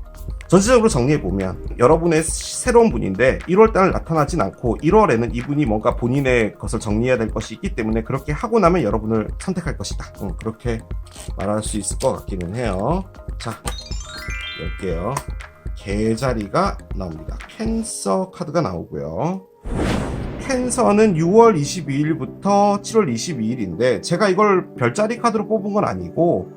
전체적으로 정리해보면 여러분의 새로운 분인데 1월달 나타나진 않고, 1월에는 이분이 뭔가 본인의 것을 정리해야 될 것이 있기 때문에 그렇게 하고 나면 여러분을 선택할 것이다. 그렇게 말할 수 있을 것 같기는 해요. 자, 열게요. 개자리가 나옵니다. 캔서 카드가 나오고요. 캔서는 6월 22일부터 7월 22일인데 제가 이걸 별자리 카드로 뽑은 건 아니고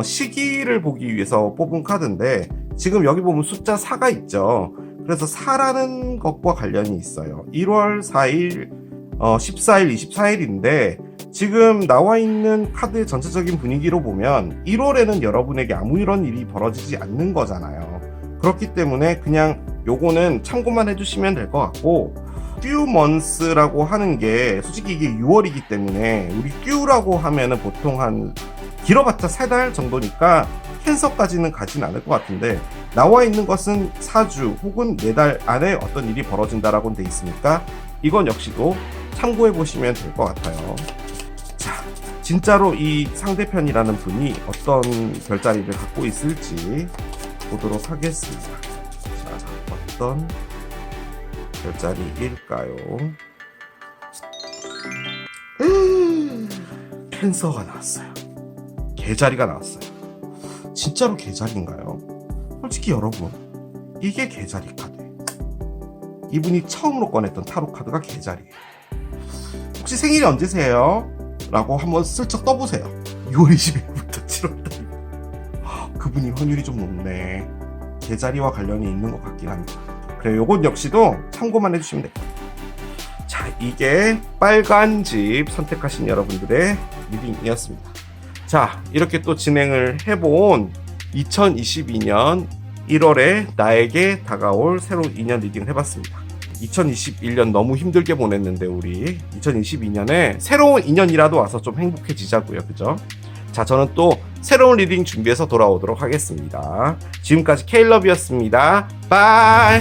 시기를 보기 위해서 뽑은 카드인데, 지금 여기 보면 숫자 4가 있죠. 그래서 4라는 것과 관련이 있어요. 1월 4일, 14일, 24일인데 지금 나와 있는 카드의 전체적인 분위기로 보면 1월에는 여러분에게 아무 이런 일이 벌어지지 않는 거잖아요. 그렇기 때문에 그냥 요거는 참고만 해주시면 될 것 같고, few months라고 하는 게 솔직히 이게 6월이기 때문에 우리 few라고 하면은 보통 한 길어봤자 3달 정도니까 캔서까지는 가진 않을 것 같은데, 나와 있는 것은 4주 혹은 4달 안에 어떤 일이 벌어진다라고 돼 있으니까 이건 역시도 참고해 보시면 될 것 같아요. 자, 진짜로 이 상대편이라는 분이 어떤 별자리를 갖고 있을지 보도록 하겠습니다. 자, 어떤 별자리일까요? 캔서가 나왔어요. 개자리가 나왔어요. 진짜로 개자리인가요? 솔직히 여러분, 이게 개자리 카드예요. 이분이 처음으로 꺼냈던 타로 카드가 개자리예요. 혹시 생일이 언제세요? 라고 한번 슬쩍 떠보세요. 6월 20일부터 7월달. 그분이 확률이 좀 높네. 개자리와 관련이 있는 것 같긴 합니다. 그래, 요건 역시도 참고만 해주시면 돼요. 자, 이게 빨간 집 선택하신 여러분들의 리딩이었습니다. 자, 이렇게 또 진행을 해본 2022년 1월에 나에게 다가올 새로운 인연 리딩을 해봤습니다. 2021년 너무 힘들게 보냈는데 우리 2022년에 새로운 인연이라도 와서 좀 행복해지자고요. 그죠? 자, 저는 또 새로운 리딩 준비해서 돌아오도록 하겠습니다. 지금까지 케일럽이었습니다. 바이!